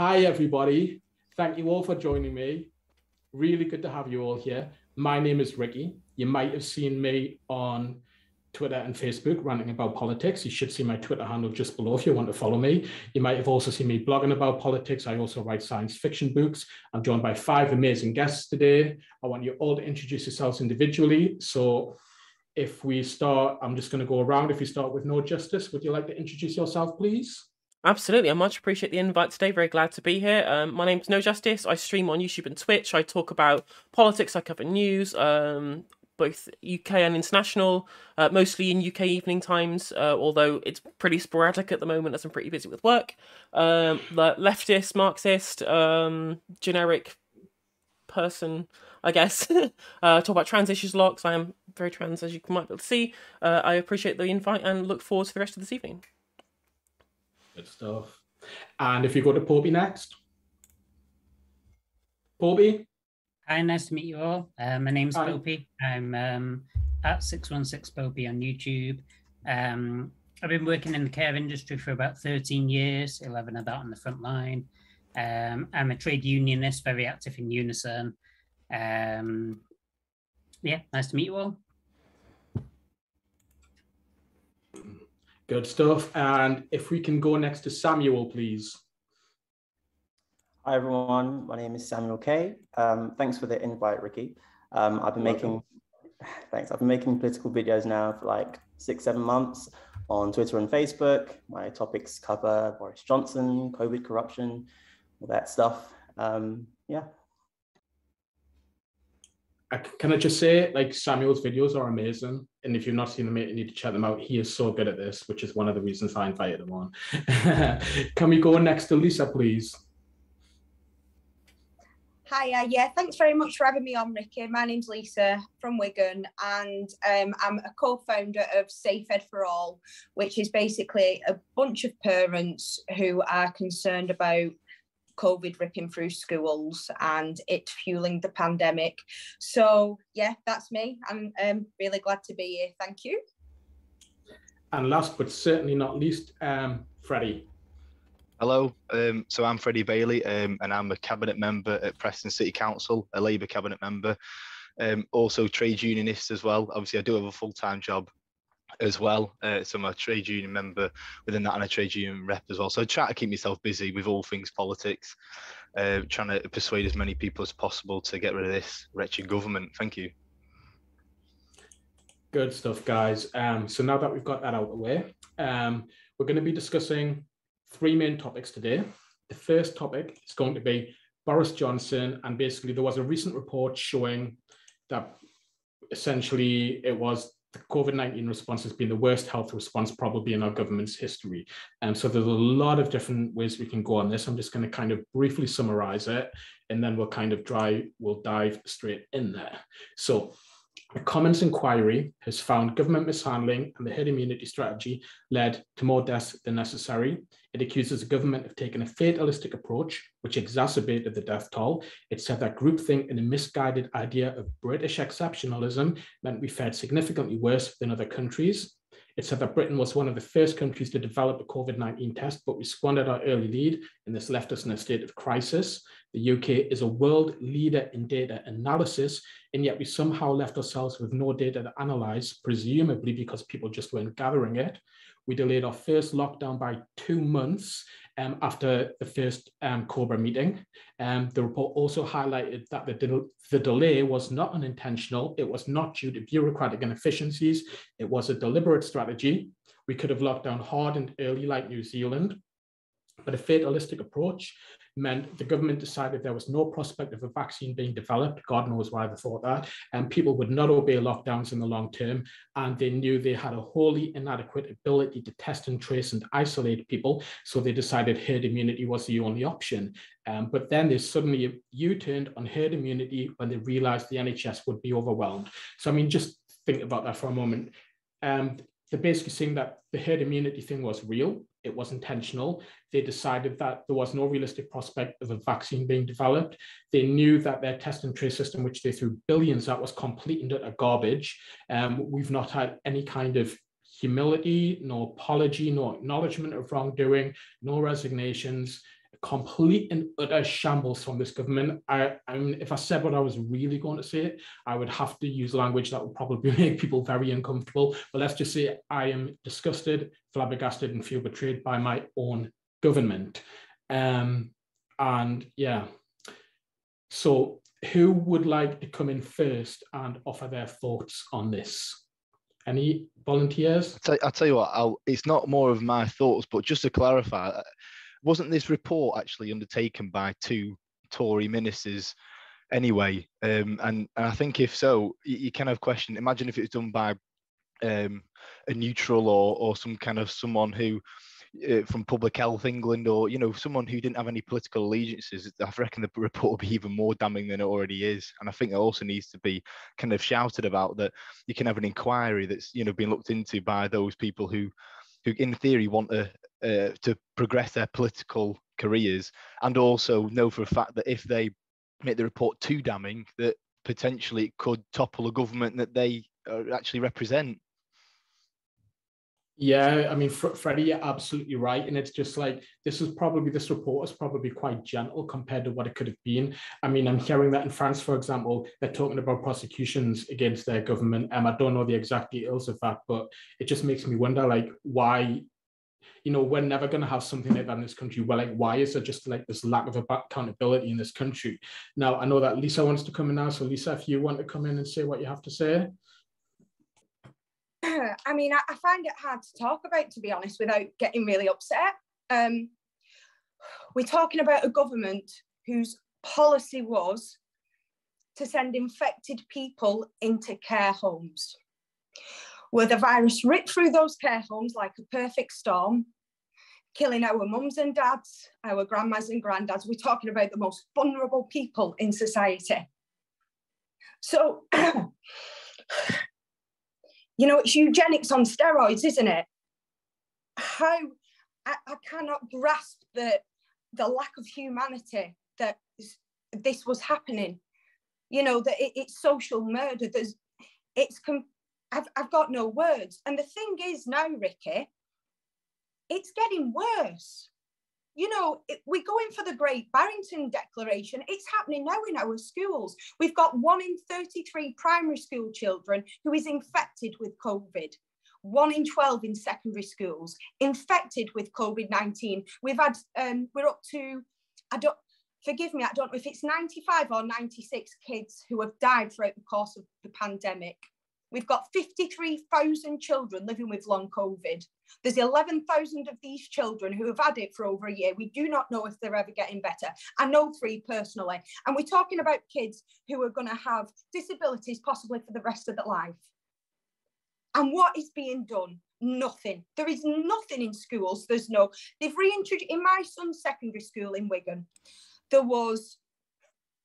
Hi, everybody. Thank you all for joining me. Really good to have you all here. My name is Ricky. You might have seen me on Twitter and Facebook ranting about politics. You should see my Twitter handle just below if you want to follow me. You might have also seen me blogging about politics. I also write science fiction books. I'm joined by 5 amazing guests today. I want you all to introduce yourselves individually. So if we start, I'm just going to go around. If you start with No Justice, would you like to introduce yourself, please? Absolutely, I much appreciate the invite today. Very glad to be here. My name's No Justice. I stream on YouTube and Twitch. I talk about politics. I cover news, both UK and international, mostly in UK evening times, although it's pretty sporadic at the moment as I'm pretty busy with work. Leftist, Marxist, generic person, I guess. Talk about trans issues a lot, because I am very trans, as you might be able to see. I appreciate the invite and look forward to the rest of this evening. Good stuff. And if you go to Popey next. Popey? Hi, nice to meet you all. My name's Popey. I'm at 616 Popey on YouTube. I've been working in the care industry for about 13 years, 11 of that on the front line. I'm a trade unionist, very active in Unison. Yeah, nice to meet you all. Good stuff. And if we can go next to Samuel, please. Hi, everyone. My name is Samuel Kay. Thanks for the invite, Ricky. I've been making political videos now for like 6-7 months on Twitter and Facebook. My topics cover Boris Johnson, COVID, corruption, all that stuff. Yeah. Can I just say, like, Samuel's videos are amazing. And if you've not seen them, you need to check them out. He is so good at this, which is one of the reasons I invited him on. Can we go next to Lisa, please? Hi, yeah, thanks very much for having me on, Ricky. My name's Lisa from Wigan, and I'm a co-founder of Safe Ed for All, which is basically a bunch of parents who are concerned about COVID ripping through schools and it fueling the pandemic. So yeah, that's me. I'm really glad to be here. Thank you. And last but certainly not least, Freddie. Hello, so I'm Freddie Bailey, and I'm a cabinet member at Preston City Council, a Labour cabinet member, also trade unionist as well. Obviously, I do have a full-time job as well, so I'm a trade union member within that and a trade union rep as well. So I try to keep myself busy with all things politics, trying to persuade as many people as possible to get rid of this wretched government. Thank you. Good stuff, guys. So now that we've got that out of the way, we're going to be discussing 3 main topics today. The first topic is going to be Boris Johnson, and basically there was a recent report showing that essentially it was the COVID-19 response has been the worst health response probably in our government's history. So there's a lot of different ways we can go on this. I'm just going to kind of briefly summarize it, and then we'll dive straight in there. So a Commons inquiry has found government mishandling and the herd immunity strategy led to more deaths than necessary. It accuses the government of taking a fatalistic approach, which exacerbated the death toll. It said that groupthink and a misguided idea of British exceptionalism meant we fared significantly worse than other countries. It said that Britain was one of the first countries to develop a COVID-19 test, but we squandered our early lead, and this left us in a state of crisis. The UK is a world leader in data analysis, and yet we somehow left ourselves with no data to analyze, presumably because people just weren't gathering it. We delayed our first lockdown by 2 months after the first COBRA meeting. The report also highlighted that the delay was not unintentional. It was not due to bureaucratic inefficiencies. It was a deliberate strategy. We could have locked down hard and early like New Zealand, but a fatalistic approach meant the government decided there was no prospect of a vaccine being developed. God knows why they thought that. And people would not obey lockdowns in the long term. And they knew they had a wholly inadequate ability to test and trace and isolate people. So they decided herd immunity was the only option. But then they suddenly U-turned on herd immunity when they realized the NHS would be overwhelmed. So, I mean, just think about that for a moment. They're basically saying that the herd immunity thing was real. It was intentional. They decided that there was no realistic prospect of a vaccine being developed. They knew that their test and trace system, which they threw billions at, was complete and utter garbage. We've not had any kind of humility, no apology, no acknowledgement of wrongdoing, no resignations. complete and utter shambles from this government. I mean, if I said what I was really going to say, I would have to use language that would probably make people very uncomfortable. But let's just say I am disgusted, flabbergasted, and feel betrayed by my own government. And yeah, so who would like to come in first and offer their thoughts on this? Any volunteers? I'll tell you what, it's not more of my thoughts, but just to clarify, wasn't this report actually undertaken by 2 Tory ministers anyway? And I think if so, you kind of question, imagine if it was done by a neutral or some kind of someone who, from Public Health England, or, you know, someone who didn't have any political allegiances. I reckon the report will be even more damning than it already is. And I think it also needs to be kind of shouted about, that you can have an inquiry that's, you know, being looked into by those people who in theory want to progress their political careers, and also know for a fact that if they make the report too damning, that potentially it could topple a government that they actually represent. Yeah, I mean, Freddie, you're absolutely right. And it's just like, this report is probably quite gentle compared to what it could have been. I mean, I'm hearing that in France, for example, they're talking about prosecutions against their government. I don't know the exact details of that, but it just makes me wonder, like, why, you know, we're never going to have something like that in this country. Well, like, why is there just like this lack of accountability in this country? Now, I know that Lisa wants to come in now. So Lisa, if you want to come in and say what you have to say. I mean, I find it hard to talk about, to be honest, without getting really upset. We're talking about a government whose policy was to send infected people into care homes, where the virus ripped through those care homes like a perfect storm, killing our mums and dads, our grandmas and granddads. We're talking about the most vulnerable people in society. So, you know, it's eugenics on steroids, isn't it? How I cannot grasp the lack of humanity that this was happening. You know, that it's social murder. I've got no words. And the thing is now, Ricky, it's getting worse. You know, we're going for the Great Barrington Declaration. It's happening now in our schools. We've got 1 in 33 primary school children who is infected with COVID. 1 in 12 in secondary schools infected with COVID-19. We've had, we're up to, forgive me, I don't know if it's 95 or 96 kids who have died throughout the course of the pandemic. We've got 53,000 children living with long COVID. There's 11,000 of these children who have had it for over a year. We do not know if they're ever getting better. I know 3 personally. And we're talking about kids who are going to have disabilities possibly for the rest of their life. And what is being done? Nothing. There is nothing in schools. They've reintroduced, in my son's secondary school in Wigan, there was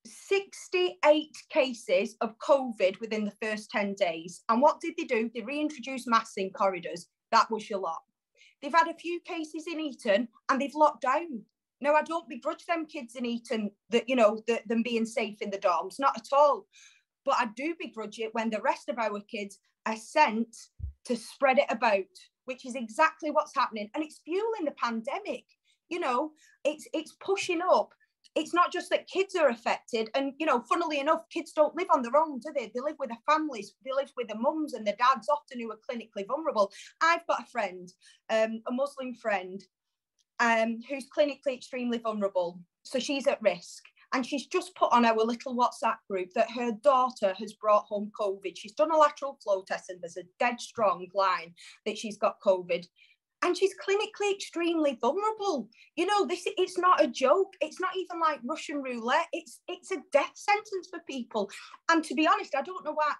68 cases of COVID within the first 10 days. And what did they do? They reintroduced masks in corridors. That was your lot. They've had a few cases in Eton and they've locked down. Now, I don't begrudge them kids in Eton that, you know, them being safe in the dorms, not at all. But I do begrudge it when the rest of our kids are sent to spread it about, which is exactly what's happening. And it's fueling the pandemic. You know, it's pushing up. It's not just that kids are affected. And, you know, funnily enough, kids don't live on their own, do they? They live with their families. They live with their mums and their dads, often who are clinically vulnerable. I've got a friend, a Muslim friend, who's clinically extremely vulnerable. So she's at risk. And she's just put on our little WhatsApp group that her daughter has brought home COVID. She's done a lateral flow test and there's a dead strong line that she's got COVID. And she's clinically extremely vulnerable. You know, it's not a joke. It's not even like Russian roulette. It's a death sentence for people. And to be honest, I don't know why.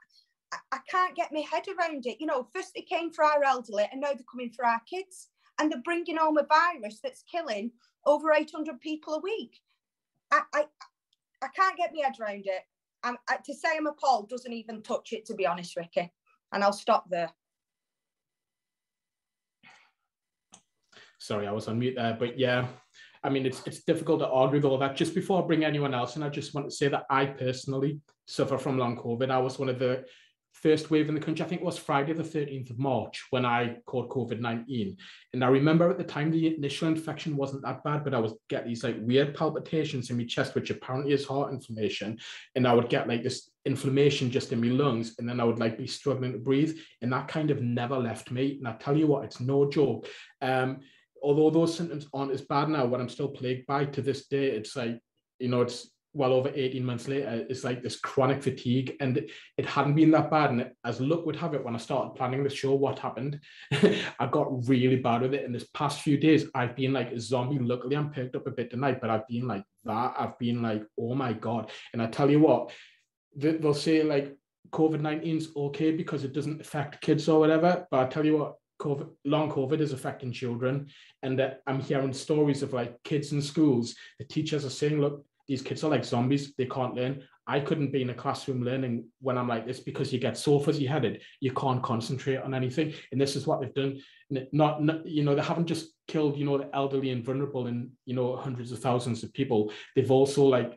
I can't get my head around it. You know, first they came for our elderly and now they're coming for our kids. And they're bringing home a virus that's killing over 800 people a week. I can't get my head around it. To say I'm appalled doesn't even touch it, to be honest, Ricky. And I'll stop there. Sorry, I was on mute there, but yeah, I mean, it's difficult to argue with all that. Just before I bring anyone else in, I just want to say that I personally suffer from long COVID. I was one of the first wave in the country. I think it was Friday the 13th of March when I caught COVID-19. And I remember at the time, the initial infection wasn't that bad, but I would get these like weird palpitations in my chest, which apparently is heart inflammation. And I would get like this inflammation just in my lungs. And then I would like be struggling to breathe. And that kind of never left me. And I tell you what, it's no joke. Although those symptoms aren't as bad now, what I'm still plagued by to this day, it's like, you know, it's well over 18 months later, it's like this chronic fatigue, and it hadn't been that bad. And as luck would have it, when I started planning the show, what happened? I got really bad with it. And this past few days, I've been like a zombie. Luckily, I'm picked up a bit tonight, but I've been like that. I've been like, oh my God. And I tell you what, they'll say like COVID-19 is okay because it doesn't affect kids or whatever. But I tell you what, long COVID is affecting children. And I'm hearing stories of like kids in schools. The teachers are saying, look, these kids are like zombies. They can't learn. I couldn't be in a classroom learning when I'm like this because you get so fuzzy-headed. You can't concentrate on anything. And this is what they've done. Not you know, they haven't just killed, you know, the elderly and vulnerable and, you know, hundreds of thousands of people. They've also like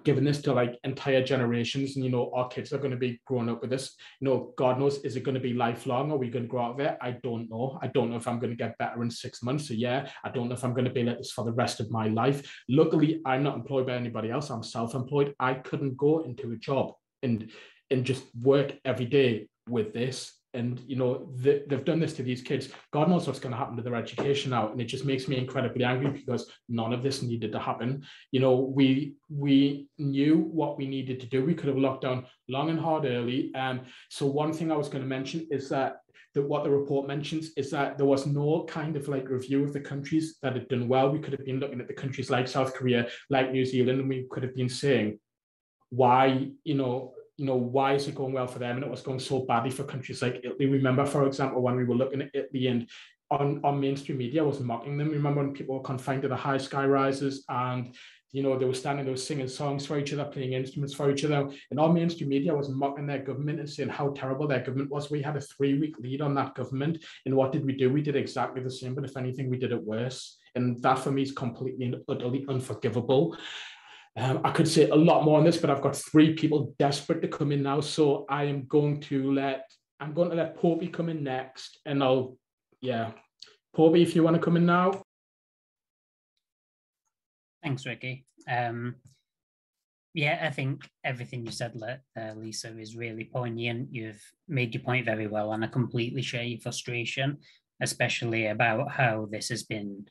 given this to like entire generations. And, you know, our kids are going to be growing up with this. You know, God knows, is it going to be lifelong? Are we going to grow out of it? I don't know. I don't know if I'm going to get better in 6 months, a year. I don't know if I'm going to be like this for the rest of my life. Luckily, I'm not employed by anybody else. I'm self-employed. I couldn't go into a job and just work every day with this. And, you know, they've done this to these kids. God knows what's going to happen to their education now. And it just makes me incredibly angry because none of this needed to happen. You know, we knew what we needed to do. We could have locked down long and hard early. So one thing I was going to mention is that what the report mentions is that there was no kind of like review of the countries that had done well. We could have been looking at the countries like South Korea, like New Zealand, and we could have been saying why, why is it going well for them and it was going so badly for countries like Italy? Remember, for example, when we were looking at Italy and on mainstream media was mocking them. Remember when people were confined to the high sky rises and, you know, they were singing songs for each other, playing instruments for each other. And our mainstream media was mocking their government and saying how terrible their government was. We had a 3-week lead on that government. And what did we do? We did exactly the same, but if anything, we did it worse. And that for me is completely and utterly unforgivable. I could say a lot more on this, but I've got 3 people desperate to come in now. So I'm going to let Popey come in next. And Popey, if you want to come in now. Thanks, Ricky. Yeah, I think everything you said, Lisa, is really poignant. You've made your point very well, and I completely share your frustration, especially about how this has been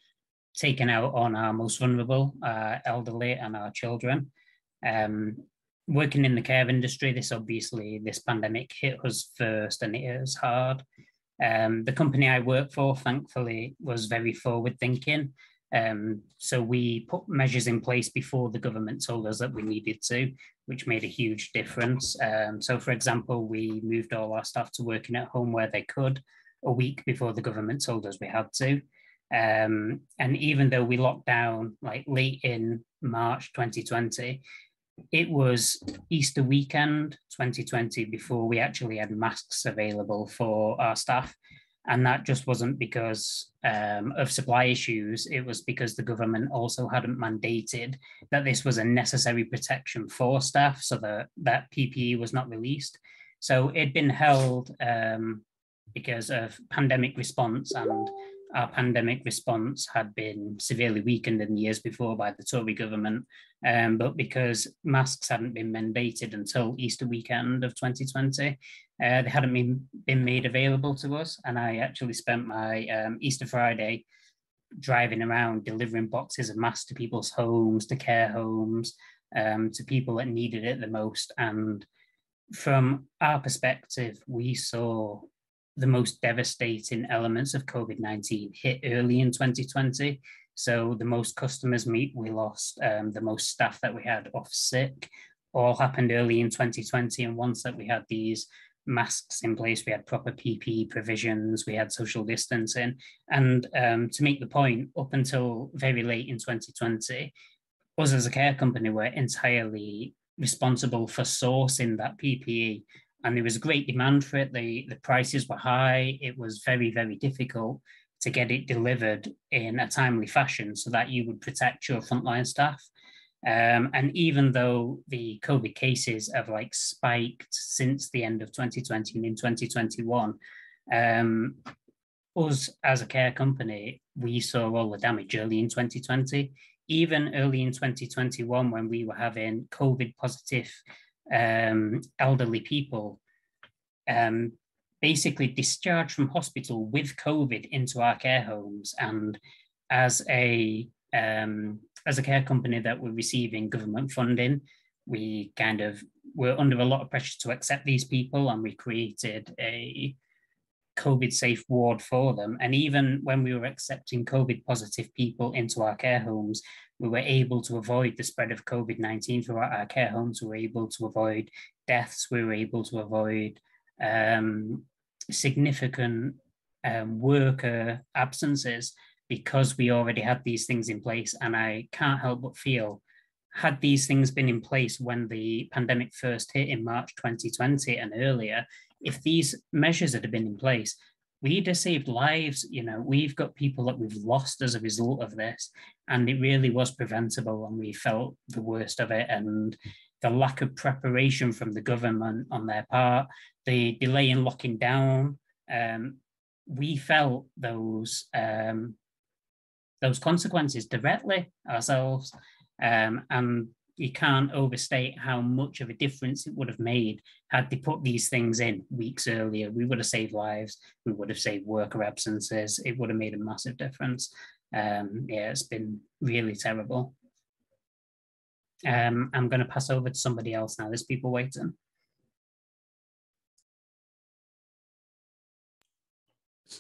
taken out on our most vulnerable, our elderly and our children. Working in the care industry, this pandemic hit us first and it hit us hard. The company I work for, thankfully, was very forward thinking. So we put measures in place before the government told us that we needed to, which made a huge difference. So for example, we moved all our staff to working at home where they could a week before the government told us we had to. And even though we locked down like late in March 2020, it was Easter weekend 2020 before we actually had masks available for our staff. And that just wasn't because of supply issues. It was because the government also hadn't mandated that this was a necessary protection for staff, so that PPE was not released. So it'd been held because of pandemic response, and our pandemic response had been severely weakened in the years before by the Tory government. But because masks hadn't been mandated until Easter weekend of 2020, they hadn't been made available to us. And I actually spent my Easter Friday driving around delivering boxes of masks to people's homes, to care homes, to people that needed it the most. And from our perspective, we saw the most devastating elements of COVID-19 hit early in 2020. So the most customers we lost, the most staff that we had off sick, all happened early in 2020. And once that we had these masks in place, we had proper PPE provisions, we had social distancing. And to make the point, up until very late in 2020, us as a care company were entirely responsible for sourcing that PPE. And there was great demand for it. The prices were high. It was very, very difficult to get it delivered in a timely fashion so that you would protect your frontline staff. And even though the COVID cases have like spiked since the end of 2020 and in 2021, us as a care company, we saw all the damage early in 2020. Even early in 2021, when we were having COVID positive elderly people basically discharged from hospital with COVID into our care homes. And as a care company that were receiving government funding, we kind of were under a lot of pressure to accept these people, and we created a COVID safe ward for them. And even when we were accepting COVID positive people into our care homes, we were able to avoid the spread of COVID-19 throughout our care homes. We were able to avoid deaths. We were able to avoid significant worker absences because we already had these things in place. And I can't help but feel, had these things been in place when the pandemic first hit in March 2020 and earlier, if these measures had been in place, we'd have saved lives. You know, we've got people that we've lost as a result of this, and it really was preventable, and we felt the worst of it. And the lack of preparation from the government on their part, the delay in locking down, we felt those consequences directly ourselves. And you can't overstate how much of a difference it would have made had they put these things in weeks earlier. We would have saved lives. We would have saved worker absences. It would have made a massive difference. Yeah, it's been really terrible. I'm going to pass over to somebody else now. There's people waiting.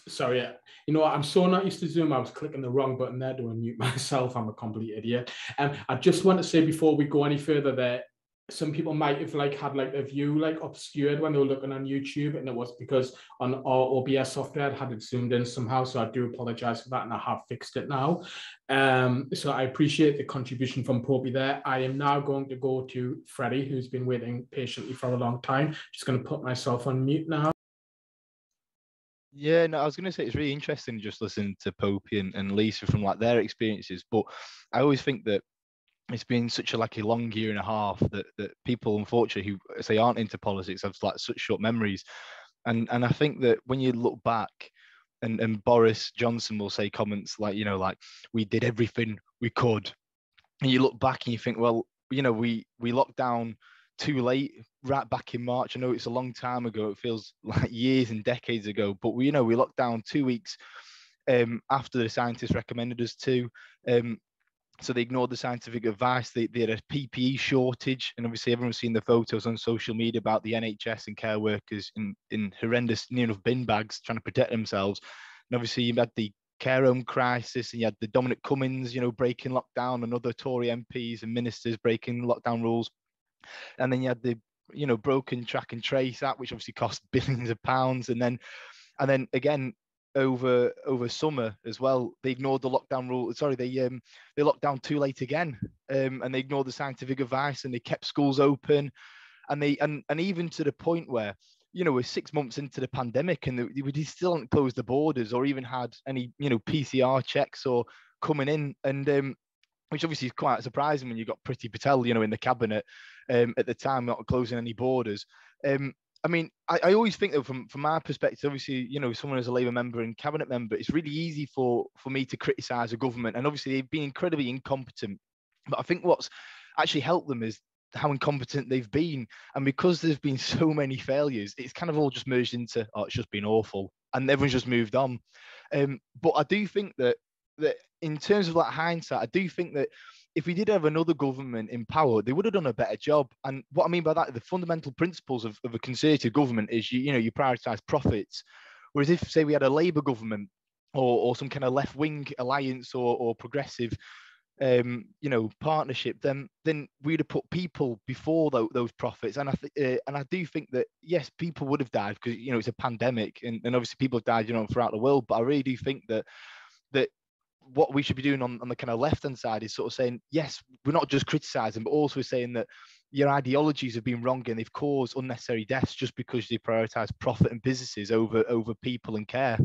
Sorry, you know what? I'm so not used to Zoom. I was clicking the wrong button there to unmute myself. I'm a complete idiot. I just want to say before we go any further that some people might have had their view obscured when they were looking on YouTube, and it was because on our OBS software it had it zoomed in somehow. So I do apologize for that, and I have fixed it now. So I appreciate the contribution from Popey there. I am now going to go to Freddie, who's been waiting patiently for a long time. Just going to put myself on mute now. Yeah, no, I was going to say it's really interesting just listening to Popey and Lisa from their experiences. But I always think that it's been such a long year and a half that people, unfortunately, who say aren't into politics have such short memories. And I think that when you look back, and Boris Johnson will say comments we did everything we could, and you look back and you think, well, we locked down too late right back in March. I know it's a long time ago. It feels like years and decades ago, but we locked down 2 weeks after the scientists recommended us to. So they ignored the scientific advice. They had a PPE shortage, and obviously everyone's seen the photos on social media about the NHS and care workers in horrendous near enough bin bags trying to protect themselves. And obviously you had the care home crisis, and you had the Dominic Cummings, breaking lockdown, and other Tory MPs and ministers breaking lockdown rules. And then you had the broken track and trace act, which obviously cost billions of pounds. And then again over summer as well, they ignored the lockdown rule. Sorry, they locked down too late again, and they ignored the scientific advice, and they kept schools open, and even to the point where we're 6 months into the pandemic and we still haven't closed the borders or even had any PCR checks or coming in, and which obviously is quite surprising when you've got Priti Patel, in the cabinet at the time, not closing any borders. I mean, I always think that from my perspective, obviously, someone as a Labour member and cabinet member, it's really easy for me to criticise a government, and obviously they've been incredibly incompetent. But I think what's actually helped them is how incompetent they've been, and because there's been so many failures, it's kind of all just merged into, oh, it's just been awful, and everyone's just moved on. But I do think that in terms of hindsight, I do think that if we did have another government in power, they would have done a better job. And what I mean by that, the fundamental principles of a Conservative government is you prioritise profits. Whereas if, say, we had a Labour government or some kind of left-wing alliance or progressive partnership, then we'd have put people before those profits. And I do think that, yes, people would have died because it's a pandemic, and obviously people have died throughout the world. But I really do think that what we should be doing on the kind of left-hand side is sort of saying, yes, we're not just criticising, but also saying that your ideologies have been wrong and they've caused unnecessary deaths just because they prioritise profit and businesses over people and care.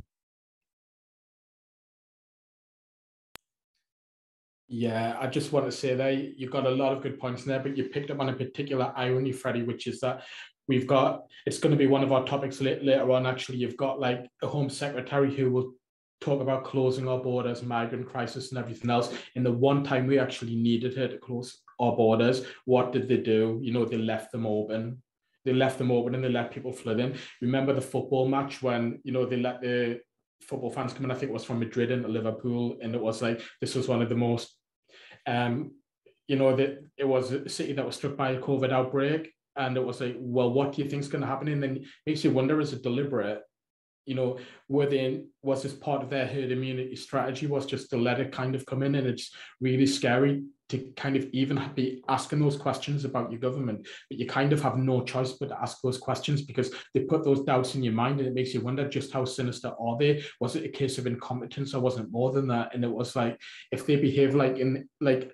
Yeah, I just want to say that you got a lot of good points in there, but you picked up on a particular irony, Freddie, which is that it's going to be one of our topics later on. Actually, you've got like a Home Secretary who will talk about closing our borders, migrant crisis, and everything else. And the one time we actually needed her to close our borders, what did they do? They left them open. They left them open and they let people flood in. Remember the football match when, they let the football fans come in, I think it was from Madrid into Liverpool, and it was like, this was one of the most that it was a city that was struck by a COVID outbreak, and it was like, well, what do you think is going to happen? And then it makes you wonder, is it deliberate? Was this part of their herd immunity strategy, was just to let it kind of come in? And it's really scary to kind of even be asking those questions about your government, but you kind of have no choice but to ask those questions because they put those doubts in your mind, and it makes you wonder just how sinister are they? Was it a case of incompetence, or was it more than that? And it was like, if they behave like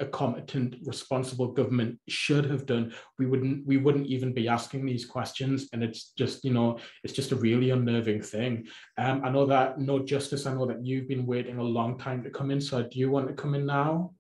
a competent, responsible government should have done, we wouldn't even be asking these questions. And it's just, it's just a really unnerving thing. I know that No Justice, I know that you've been waiting a long time to come in, so do you want to come in now?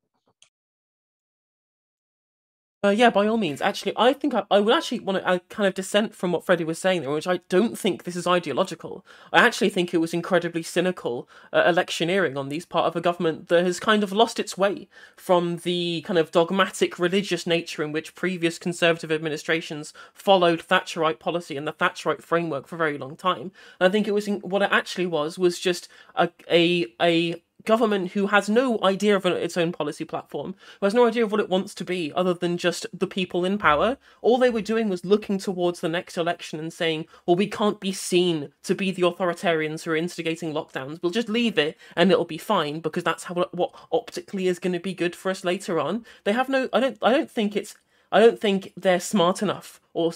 Yeah, by all means. Actually, I think I would actually want to kind of dissent from what Freddie was saying there, which I don't think this is ideological. I actually think it was incredibly cynical electioneering on these part of a government that has kind of lost its way from the kind of dogmatic religious nature in which previous Conservative administrations followed Thatcherite policy and the Thatcherite framework for a very long time. And I think it was what it actually was just a government who has no idea of its own policy platform, who has no idea of what it wants to be other than just the people in power. All they were doing was looking towards the next election and saying, well, we can't be seen to be the authoritarians who are instigating lockdowns. We'll just leave it and it'll be fine because that's what optically is going to be good for us later on. They have no, I don't think they're smart enough or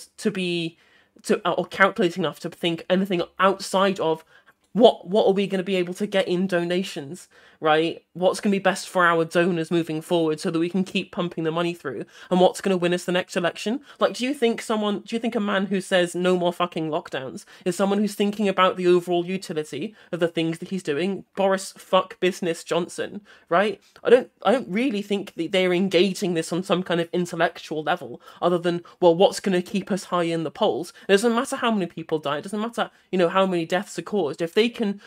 calculating enough to think anything outside of what are we going to be able to get in donations, right? What's going to be best for our donors moving forward so that we can keep pumping the money through? And what's going to win us the next election? Like, do you think a man who says no more fucking lockdowns is someone who's thinking about the overall utility of the things that he's doing? Boris fuck business Johnson, right? I don't really think that they're engaging this on some kind of intellectual level other than, well, what's going to keep us high in the polls? It doesn't matter how many people die. It doesn't matter, how many deaths are caused. If they can,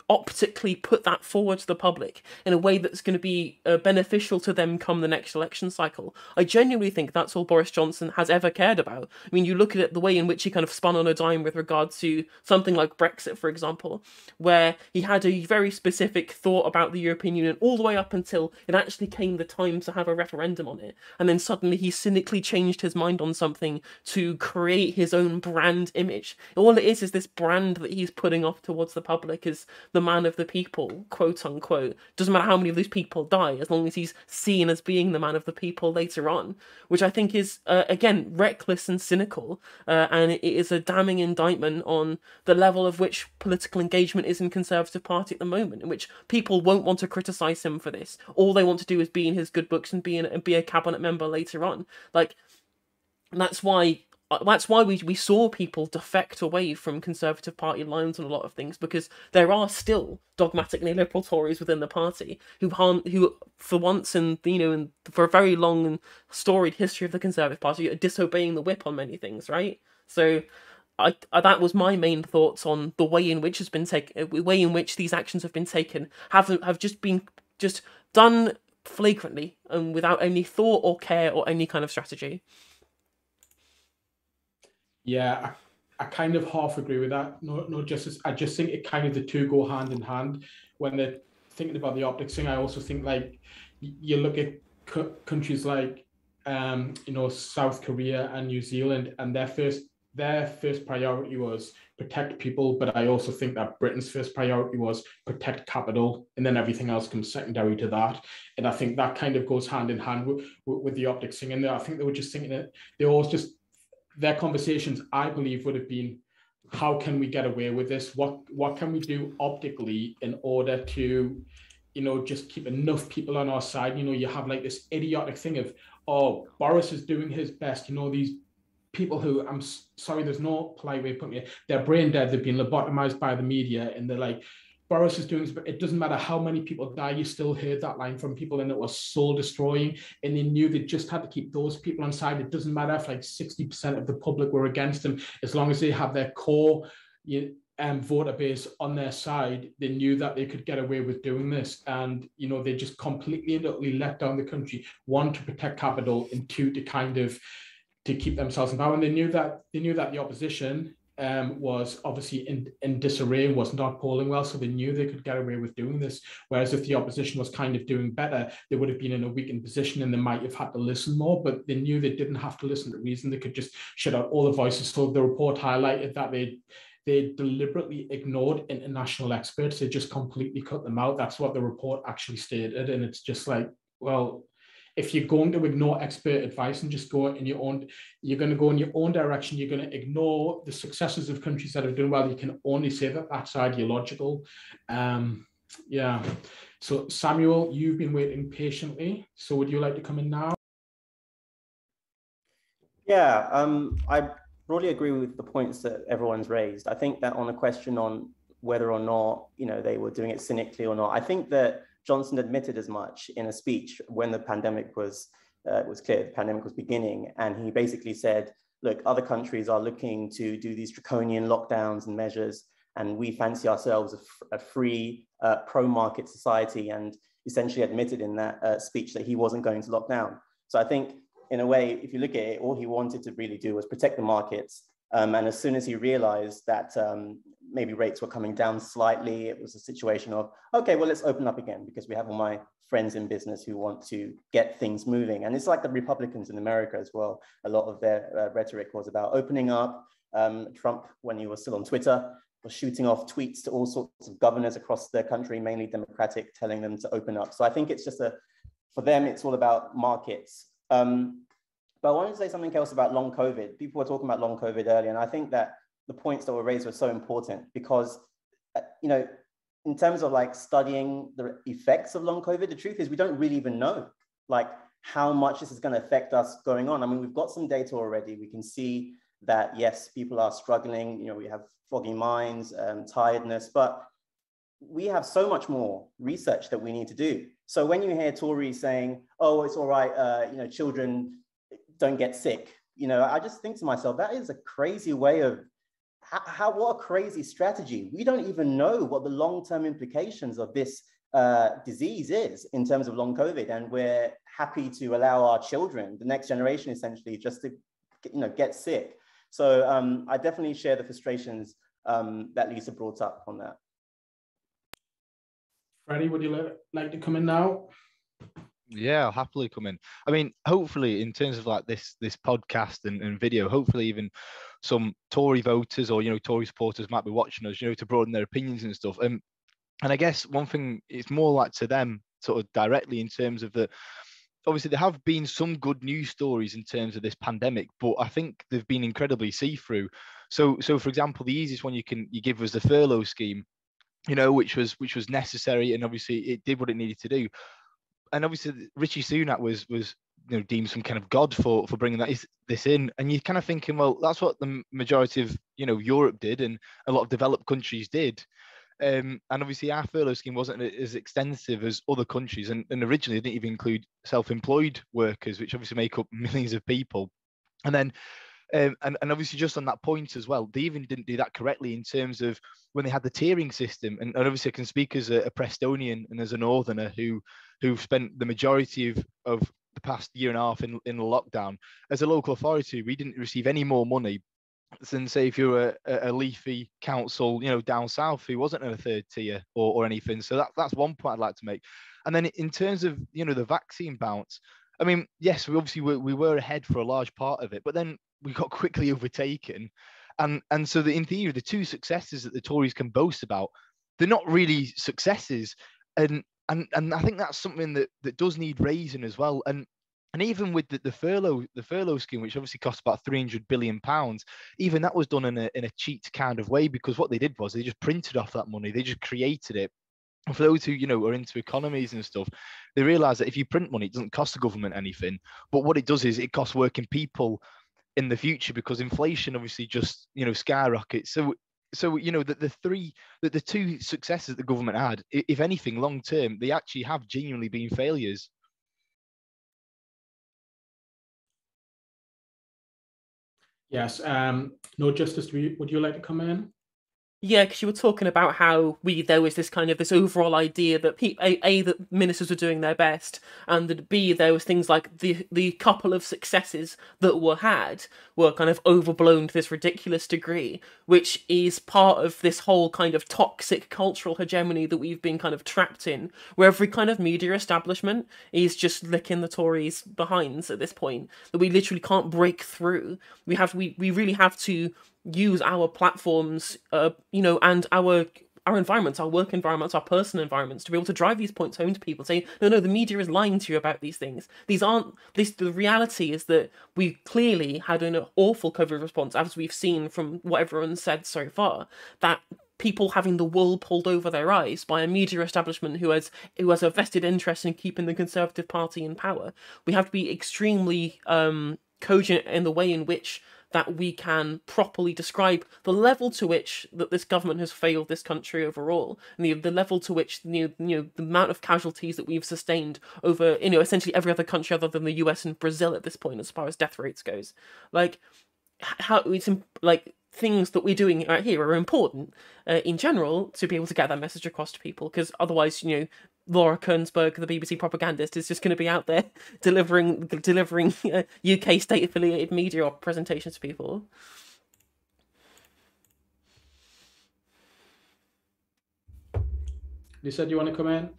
optically put that forward to the public in a way that's going to be beneficial to them come the next election cycle, I genuinely think that's all Boris Johnson has ever cared about. I mean, you look at it, the way in which he kind of spun on a dime with regard to something like Brexit, for example, where he had a very specific thought about the European Union all the way up until it actually came the time to have a referendum on it. And then suddenly he cynically changed his mind on something to create his own brand image. All it is this brand that he's putting off towards the public as the man of the people, quote unquote. Doesn't matter how many of those people die, as long as he's seen as being the man of the people later on, which I think is, again, reckless and cynical, and it is a damning indictment on the level of which political engagement is in Conservative Party at the moment, in which people won't want to criticise him for this. All they want to do is be in his good books and be a cabinet member later on. Like, that's why we saw people defect away from Conservative Party lines on a lot of things, because there are still dogmatically liberal Tories within the party who for once for a very long and storied history of the Conservative Party are disobeying the whip on many things, right? So that was my main thoughts on the way in which these actions have been taken have just been done flagrantly and without any thought or care or any kind of strategy. Yeah, I kind of half agree with that. No justice. I just think it kind of, the two go hand in hand. When they're thinking about the optics thing, I also think, like, you look at countries like South Korea and New Zealand, and their first priority was protect people. But I also think that Britain's first priority was protect capital, and then everything else comes secondary to that. And I think that kind of goes hand in hand with the optics thing. And I think they were just thinking that their conversations, I believe, would have been, how can we get away with this? What can we do optically in order to, just keep enough people on our side? You have like this idiotic thing of, oh, Boris is doing his best. These people who, I'm sorry, there's no polite way of putting it, they're brain dead. They've been lobotomized by the media, and they're like, Boris is doing, it doesn't matter how many people die, you still heard that line from people, and it was soul destroying. And they knew they just had to keep those people on side. It doesn't matter if like 60% of the public were against them, as long as they have their core voter base on their side, they knew that they could get away with doing this. And, you know, they just completely and utterly let down the country, one, to protect capital, and two, to kind of to keep themselves in power. And they knew that the opposition was obviously in disarray and was not polling well, so they knew they could get away with doing this. Whereas if the opposition was kind of doing better, they would have been in a weakened position and they might have had to listen more, but they knew they didn't have to listen to reason. They could just shut out all the voices. So the report highlighted that they deliberately ignored international experts. They just completely cut them out. That's what the report actually stated. And it's just like, well, if you're going to ignore expert advice and just go in your own, you're going to go in your own direction, you're going to ignore the successes of countries that are doing well, you can only say that that's ideological. Yeah. So Samuel, you've been waiting patiently. So would you like to come in now? Yeah, I broadly agree with the points that everyone's raised. I think that on a question on whether or not, you know, they were doing it cynically or not, I think that Johnson admitted as much in a speech when the pandemic was clear, the pandemic was beginning. And he basically said, look, other countries are looking to do these draconian lockdowns and measures, and we fancy ourselves a free, pro-market society, and essentially admitted in that speech that he wasn't going to lock down. So I think, in a way, if you look at it, all he wanted to really do was protect the markets. And as soon as he realized that maybe rates were coming down slightly, it was a situation of, okay, well, let's open up again, because we have all my friends in business who want to get things moving. And it's like the Republicans in America as well. A lot of their rhetoric was about opening up. Trump, when he was still on Twitter, was shooting off tweets to all sorts of governors across the country, mainly Democratic, telling them to open up. So I think it's just for them, it's all about markets. But I wanted to say something else about long COVID. People were talking about long COVID earlier, and I think that the points that were raised were so important because, you know, in terms of like studying the effects of long COVID, the truth is we don't really even know like how much this is going to affect us going on. I mean, we've got some data already. We can see that, yes, people are struggling. You know, we have foggy minds, tiredness, but we have so much more research that we need to do. So when you hear Tories saying, oh, it's all right, you know, children don't get sick, you know, I just think to myself, that is a crazy way of, what a crazy strategy. We don't even know what the long-term implications of this disease is in terms of long COVID. And we're happy to allow our children, the next generation essentially, just to, you know, get sick. So I definitely share the frustrations that Lisa brought up on that. Freddie, would you like to come in now? Yeah, I'll happily come in. I mean, hopefully, in terms of like this podcast and video, hopefully even some Tory voters or, you know, Tory supporters might be watching us, you know, to broaden their opinions and stuff. And I guess one thing, it's more like to them sort of directly in terms of the, obviously there have been some good news stories in terms of this pandemic, but I think they've been incredibly see-through. So for example, the easiest one you give was the furlough scheme, you know, which was necessary, and obviously it did what it needed to do. And obviously Rishi Sunak was you know, deemed some kind of god for bringing this in, and you're kind of thinking, well, that's what the majority of, you know, Europe did and a lot of developed countries did. And obviously our furlough scheme wasn't as extensive as other countries, and originally it didn't even include self-employed workers, which obviously make up millions of people. And then and obviously just on that point as well, they even didn't do that correctly in terms of when they had the tiering system. And obviously I can speak as a Prestonian and as a Northerner who've spent the majority of the past year and a half in lockdown. As a local authority, we didn't receive any more money than, say, if you're a leafy council, you know, down south who wasn't in a third tier or anything. So that's one point I'd like to make. And then in terms of, you know, the vaccine bounce, I mean, yes, we were ahead for a large part of it, but then we got quickly overtaken. And so in theory, the two successes that the Tories can boast about, they're not really successes. And I think that's something that does need raising as well. And even with the furlough scheme, which obviously cost about £300 billion, even that was done in a cheat kind of way, because what they did was they just printed off that money, they just created it. And for those who, you know, are into economies and stuff, they realise that if you print money, it doesn't cost the government anything. But what it does is it costs working people in the future, because inflation obviously just, you know, skyrockets. So So, you know, the two successes the government had, if anything, long term, they actually have genuinely been failures. Yes. No Justice, would you like to come in? Yeah, because you were talking about how there was this kind of this overall idea that that ministers were doing their best, and that B, there was things like the couple of successes that were had were kind of overblown to this ridiculous degree, which is part of this whole kind of toxic cultural hegemony that we've been kind of trapped in, where every kind of media establishment is just licking the Tories' behinds at this point, that we literally can't break through. We really have to use our platforms, and our environments, our work environments, our personal environments, to be able to drive these points home to people, saying, no, the media is lying to you about these things. The reality is that we clearly had an awful COVID response, as we've seen from what everyone's said so far, that people having the wool pulled over their eyes by a media establishment who has a vested interest in keeping the Conservative Party in power. We have to be extremely cogent in the way in which that we can properly describe the level to which that this government has failed this country overall, and the level to which the amount of casualties that we've sustained over essentially every other country other than the US and Brazil at this point, as far as death rates goes. Like, how it's like things that we're doing right here are important in general to be able to get that message across to people, because otherwise, Laura Koenigsberg, the BBC propagandist, is just going to be out there delivering UK state-affiliated media or presentations to people. Lisa, do you want to come in?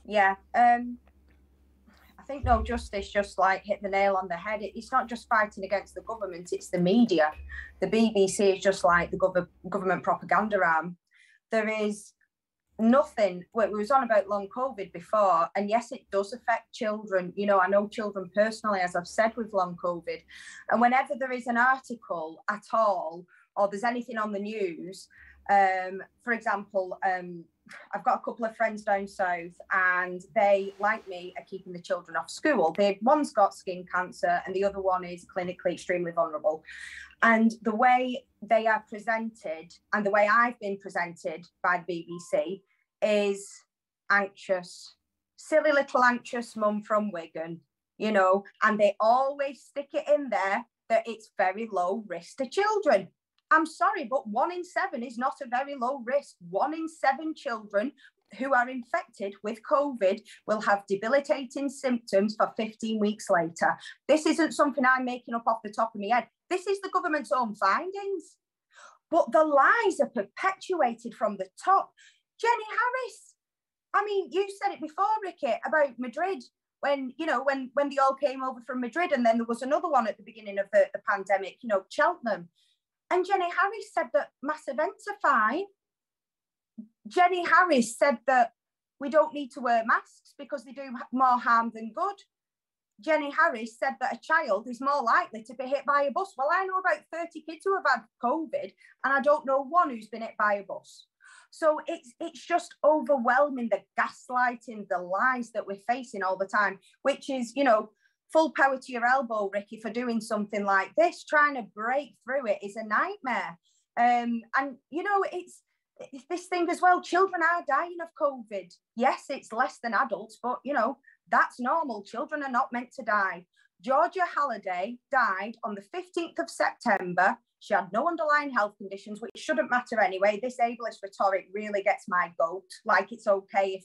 Yeah. I think No Justice just hit the nail on the head. It's not just fighting against the government, it's the media. The BBC is just like the government propaganda arm. There is nothing. Well, we was on about long COVID before, and yes, it does affect children. I know children personally, as I've said, with long COVID. And whenever there is an article at all, or there's anything on the news, for example, I've got a couple of friends down south, and they, like me, are keeping the children off school. One's got skin cancer, and the other one is clinically extremely vulnerable. And the way they are presented, and the way I've been presented by the BBC, is anxious, silly little anxious mum from Wigan, and they always stick it in there that it's very low risk to children. I'm sorry, but 1 in 7 is not a very low risk. 1 in 7 children who are infected with COVID will have debilitating symptoms for 15 weeks later. This isn't something I'm making up off the top of my head. This is the government's own findings. But the lies are perpetuated from the top. Jenny Harris, I mean, you said it before, Ricky, about Madrid, when they all came over from Madrid, and then there was another one at the beginning of the pandemic, Cheltenham. And Jenny Harris said that mass events are fine. Jenny Harris said that we don't need to wear masks because they do more harm than good. Jenny Harris said that a child is more likely to be hit by a bus. Well, I know about 30 kids who have had COVID, and I don't know one who's been hit by a bus. So it's just overwhelming, the gaslighting, the lies that we're facing all the time, which is, full power to your elbow, Ricky, for doing something like this. Trying to break through it is a nightmare. And, it's this thing as well. Children are dying of COVID. Yes, it's less than adults, but, that's normal. Children are not meant to die. Georgia Halliday died on the 15th of September. She had no underlying health conditions, which shouldn't matter anyway. This ableist rhetoric really gets my goat. Like, it's okay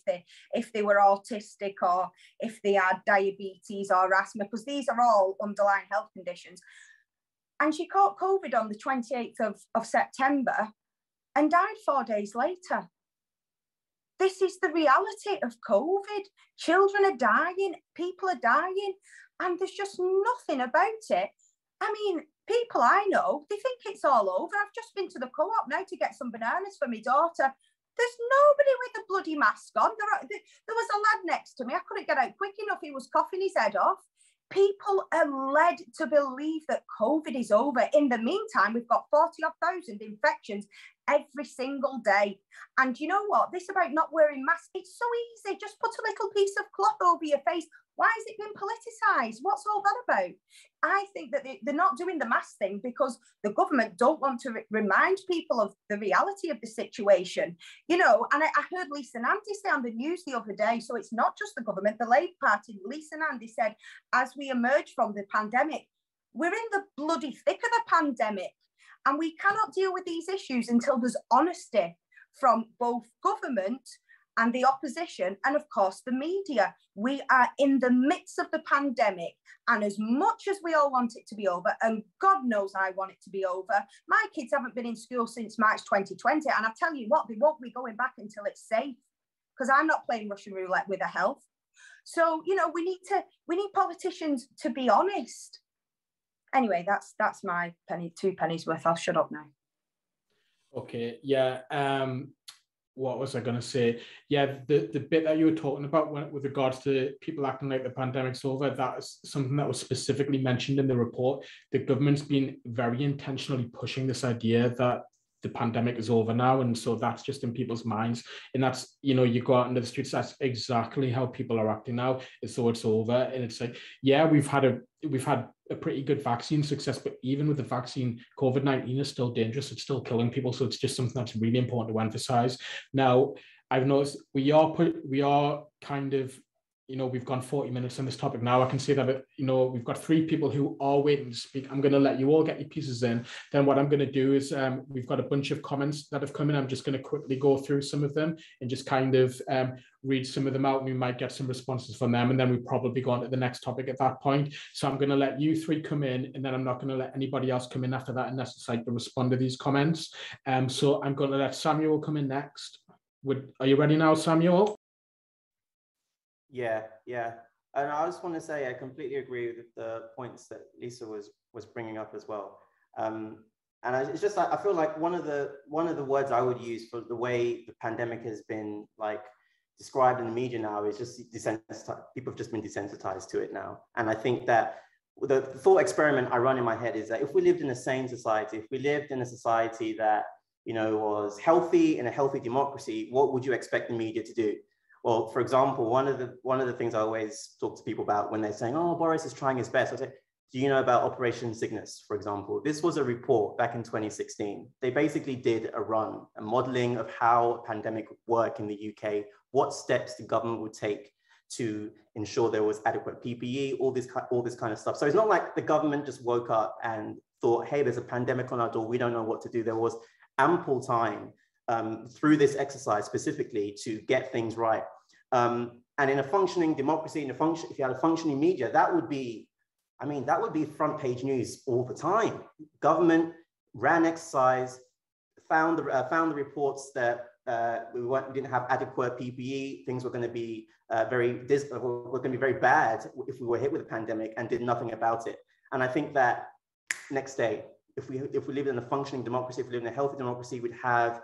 if they were autistic or if they had diabetes or asthma, because these are all underlying health conditions. And she caught COVID on the 28th of September and died 4 days later. This is the reality of COVID. Children are dying, people are dying, and there's just nothing about it. I mean, people I know, they think it's all over. I've just been to the co-op now to get some bananas for my daughter. There's nobody with a bloody mask on. There was a lad next to me. I couldn't get out quick enough. He was coughing his head off. People are led to believe that COVID is over. In the meantime, we've got 40,000 infections every single day. And you know what? This about not wearing masks, it's so easy. Just put a little piece of cloth over your face. Why has it been politicised? What's all that about? I think that they're not doing the mask thing because the government don't want to remind people of the reality of the situation. You know, and I heard Lisa Nandy say on the news the other day, so it's not just the government, the Labour Party, Lisa Nandy said, as we emerge from the pandemic, we're in the bloody thick of the pandemic, and we cannot deal with these issues until there's honesty from both government and the opposition, and of course the media. We are in the midst of the pandemic, and as much as we all want it to be over, and God knows I want it to be over, my kids haven't been in school since March 2020, and I tell you what, they won't be going back until it's safe, because I'm not playing Russian roulette with their health. So, you know, we need politicians to be honest. Anyway, that's my two pennies worth. I'll shut up now. Okay, yeah. What was I going to say? Yeah, the bit that you were talking about with regards to people acting like the pandemic's over, that is something that was specifically mentioned in the report. The government's been very intentionally pushing this idea that the pandemic is over now, and so that's just in people's minds. And that's, you know, you go out into the streets, that's exactly how people are acting now, is so it's over. And it's like, yeah, we've had a pretty good vaccine success, but even with the vaccine, COVID-19 is still dangerous. It's still killing people. So it's just something that's really important to emphasize. Now, I've noticed we are kind of, you know, we've gone 40 minutes on this topic now. I can see that, you know, we've got 3 people who are waiting to speak. I'm going to let you all get your pieces in. Then what I'm going to do is we've got a bunch of comments that have come in. I'm just going to quickly go through some of them and just kind of read some of them out. We might get some responses from them, and then we probably go on to the next topic at that point. So I'm going to let you 3 come in, and then I'm not going to let anybody else come in after that unless it's like to respond to these comments. So I'm going to let Samuel come in next. Are you ready now, Samuel? Yeah. And I just want to say I completely agree with the points that Lisa was bringing up as well. It's just like, I feel like one of the words I would use for the way the pandemic has been like described in the media now is just desensitized. People have just been desensitized to it now. And I think that the thought experiment I run in my head is that if we lived in a sane society, if we lived in a society that, you know, was healthy, in a healthy democracy, what would you expect the media to do? Well, for example, one of the things I always talk to people about when they're saying, oh, Boris is trying his best, I say, do you know about Operation Cygnus, for example? This was a report back in 2016. They basically did a modeling of how a pandemic would work in the UK, what steps the government would take to ensure there was adequate PPE, all this kind of stuff. So it's not like the government just woke up and thought, hey, there's a pandemic on our door, we don't know what to do. There was ample time through this exercise specifically to get things right. And in a functioning democracy, if you had a functioning media, that would be front page news all the time. Government ran exercise, found the reports that we didn't have adequate PPE, things were going to be very bad if we were hit with a pandemic, and did nothing about it. And I think that next day, if we lived in a functioning democracy, if we lived in a healthy democracy, we'd have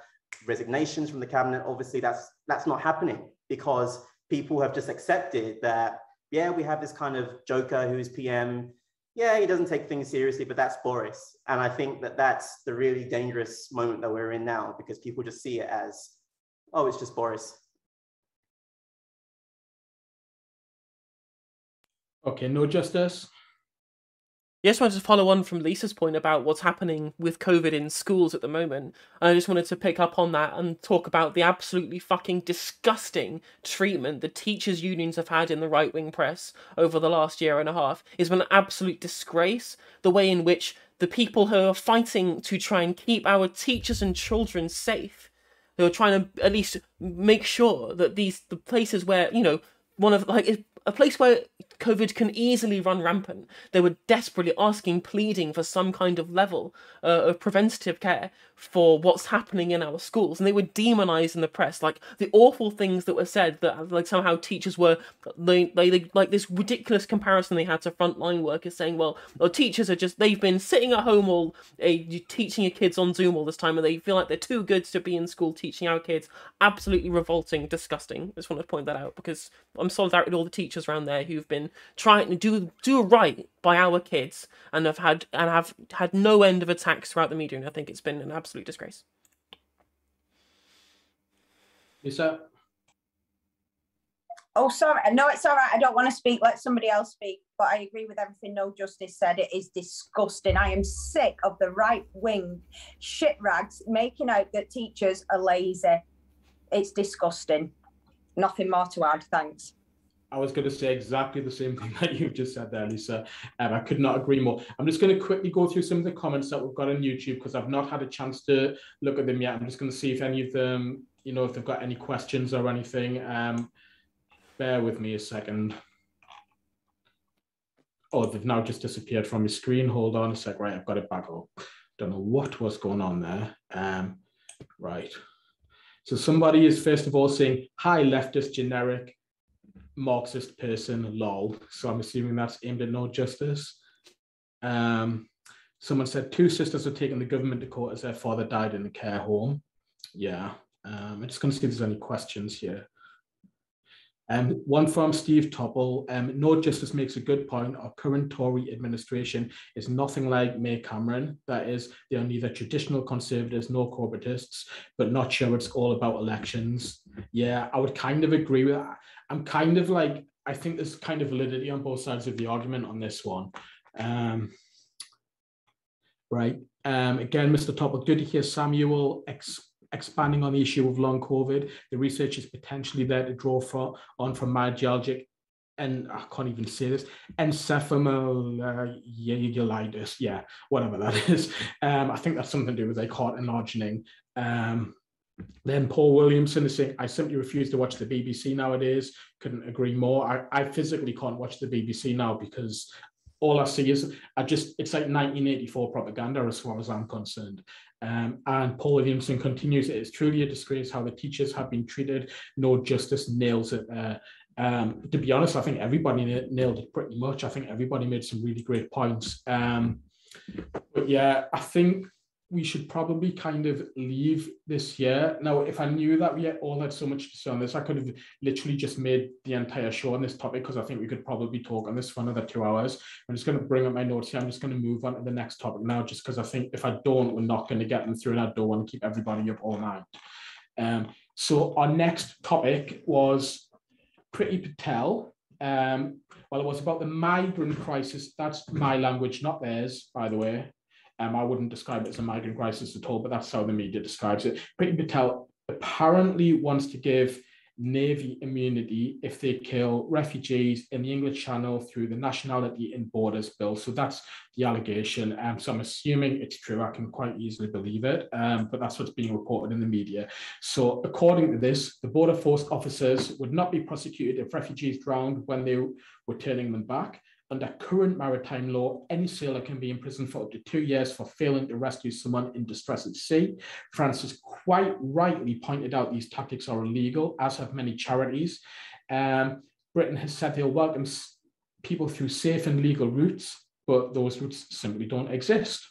resignations from the cabinet. Obviously, that's not happening because people have just accepted that, yeah, we have this kind of joker who's PM. Yeah, he doesn't take things seriously, but that's Boris. And I think that that's the really dangerous moment that we're in now, because people just see it as, oh, it's just Boris. Okay, no justice. Yes, I wanted to follow on from Lisa's point about what's happening with COVID in schools at the moment. And I just wanted to pick up on that and talk about the absolutely fucking disgusting treatment the teachers' unions have had in the right-wing press over the last year and a half. It's been an absolute disgrace, the way in which the people who are fighting to try and keep our teachers and children safe, who are trying to at least make sure that the places where, you know, a place where COVID can easily run rampant, they were desperately pleading for some kind of level of preventative care for what's happening in our schools. And they were demonized in the press, like the awful things that were said, that like somehow teachers were, they like this ridiculous comparison they had to frontline workers saying, well, teachers are just, they've been sitting at home teaching your kids on Zoom all this time, and they feel like they're too good to be in school teaching our kids. Absolutely revolting, disgusting. I just want to point that out, because I'm solidarity with all the teachers around there who've been trying to do right by our kids and have had no end of attacks throughout the media, and I think it's been an absolute disgrace. Lisa? Oh, sorry. No, it's all right. I don't want to speak. Let somebody else speak. But I agree with everything No Justice said. It is disgusting. I am sick of the right-wing shit rags making out that teachers are lazy. It's disgusting. Nothing more to add. Thanks. I was going to say exactly the same thing that you just said there, Lisa. I could not agree more. I'm just going to quickly go through some of the comments that we've got on YouTube because I've not had a chance to look at them yet. I'm just going to see if any of them, you know, if they've got any questions or anything. Bear with me a second. Oh, they've now just disappeared from my screen. Hold on a sec. Right, I've got it back up. Don't know what was going on there. Right. So somebody is first of all saying, hi, leftist, generic, Marxist person, lol. So I'm assuming that's aimed at No Justice. Someone said 2 sisters are taking the government to court as their father died in the care home. Yeah. I'm just going to see if there's any questions here. One from Steve Topple, No Justice makes a good point. Our current Tory administration is nothing like May Cameron. That is, they are neither traditional conservatives nor corporatists, but not sure it's all about elections. Yeah, I would kind of agree with that. I'm kind of like, I think there's kind of validity on both sides of the argument on this one. Right. Again, Mr. Topple, good to hear Samuel expanding on the issue of long COVID. The research is potentially there to draw from myalgic, and I can't even say this, encephalomyelitis, yeah, whatever that is. I think that's something to do with like heart enlarging. Then Paul Williamson is saying, I simply refuse to watch the BBC nowadays. Couldn't agree more. I physically can't watch the BBC now because all I see is, it's like 1984 propaganda as far as I'm concerned. And Paul Williamson continues, it is truly a disgrace how the teachers have been treated. No Justice nails it. To be honest, I think everybody nailed it pretty much. I think everybody made some really great points. But yeah, I think we should probably kind of leave this year. Now, if I knew that we all had so much to say on this, I could have literally just made the entire show on this topic because I think we could probably talk on this for another 2 hours. I'm just going to bring up my notes here. I'm just going to move on to the next topic now, just because I think if I don't, we're not going to get them through, and I don't want to keep everybody up all night. So our next topic was Priti Patel. Well, it was about the migrant crisis. That's my language, not theirs, by the way. I wouldn't describe it as a migrant crisis at all, but that's how the media describes it. Priti Patel apparently wants to give Navy immunity if they kill refugees in the English Channel through the Nationality and Borders Bill. So that's the allegation. So I'm assuming it's true. I can quite easily believe it, but that's what's being reported in the media. So according to this, the Border Force officers would not be prosecuted if refugees drowned when they were turning them back. Under current maritime law, any sailor can be imprisoned for up to 2 years for failing to rescue someone in distress at sea. Francis quite rightly pointed out these tactics are illegal, as have many charities. Britain has said they'll welcome people through safe and legal routes, but those routes simply don't exist.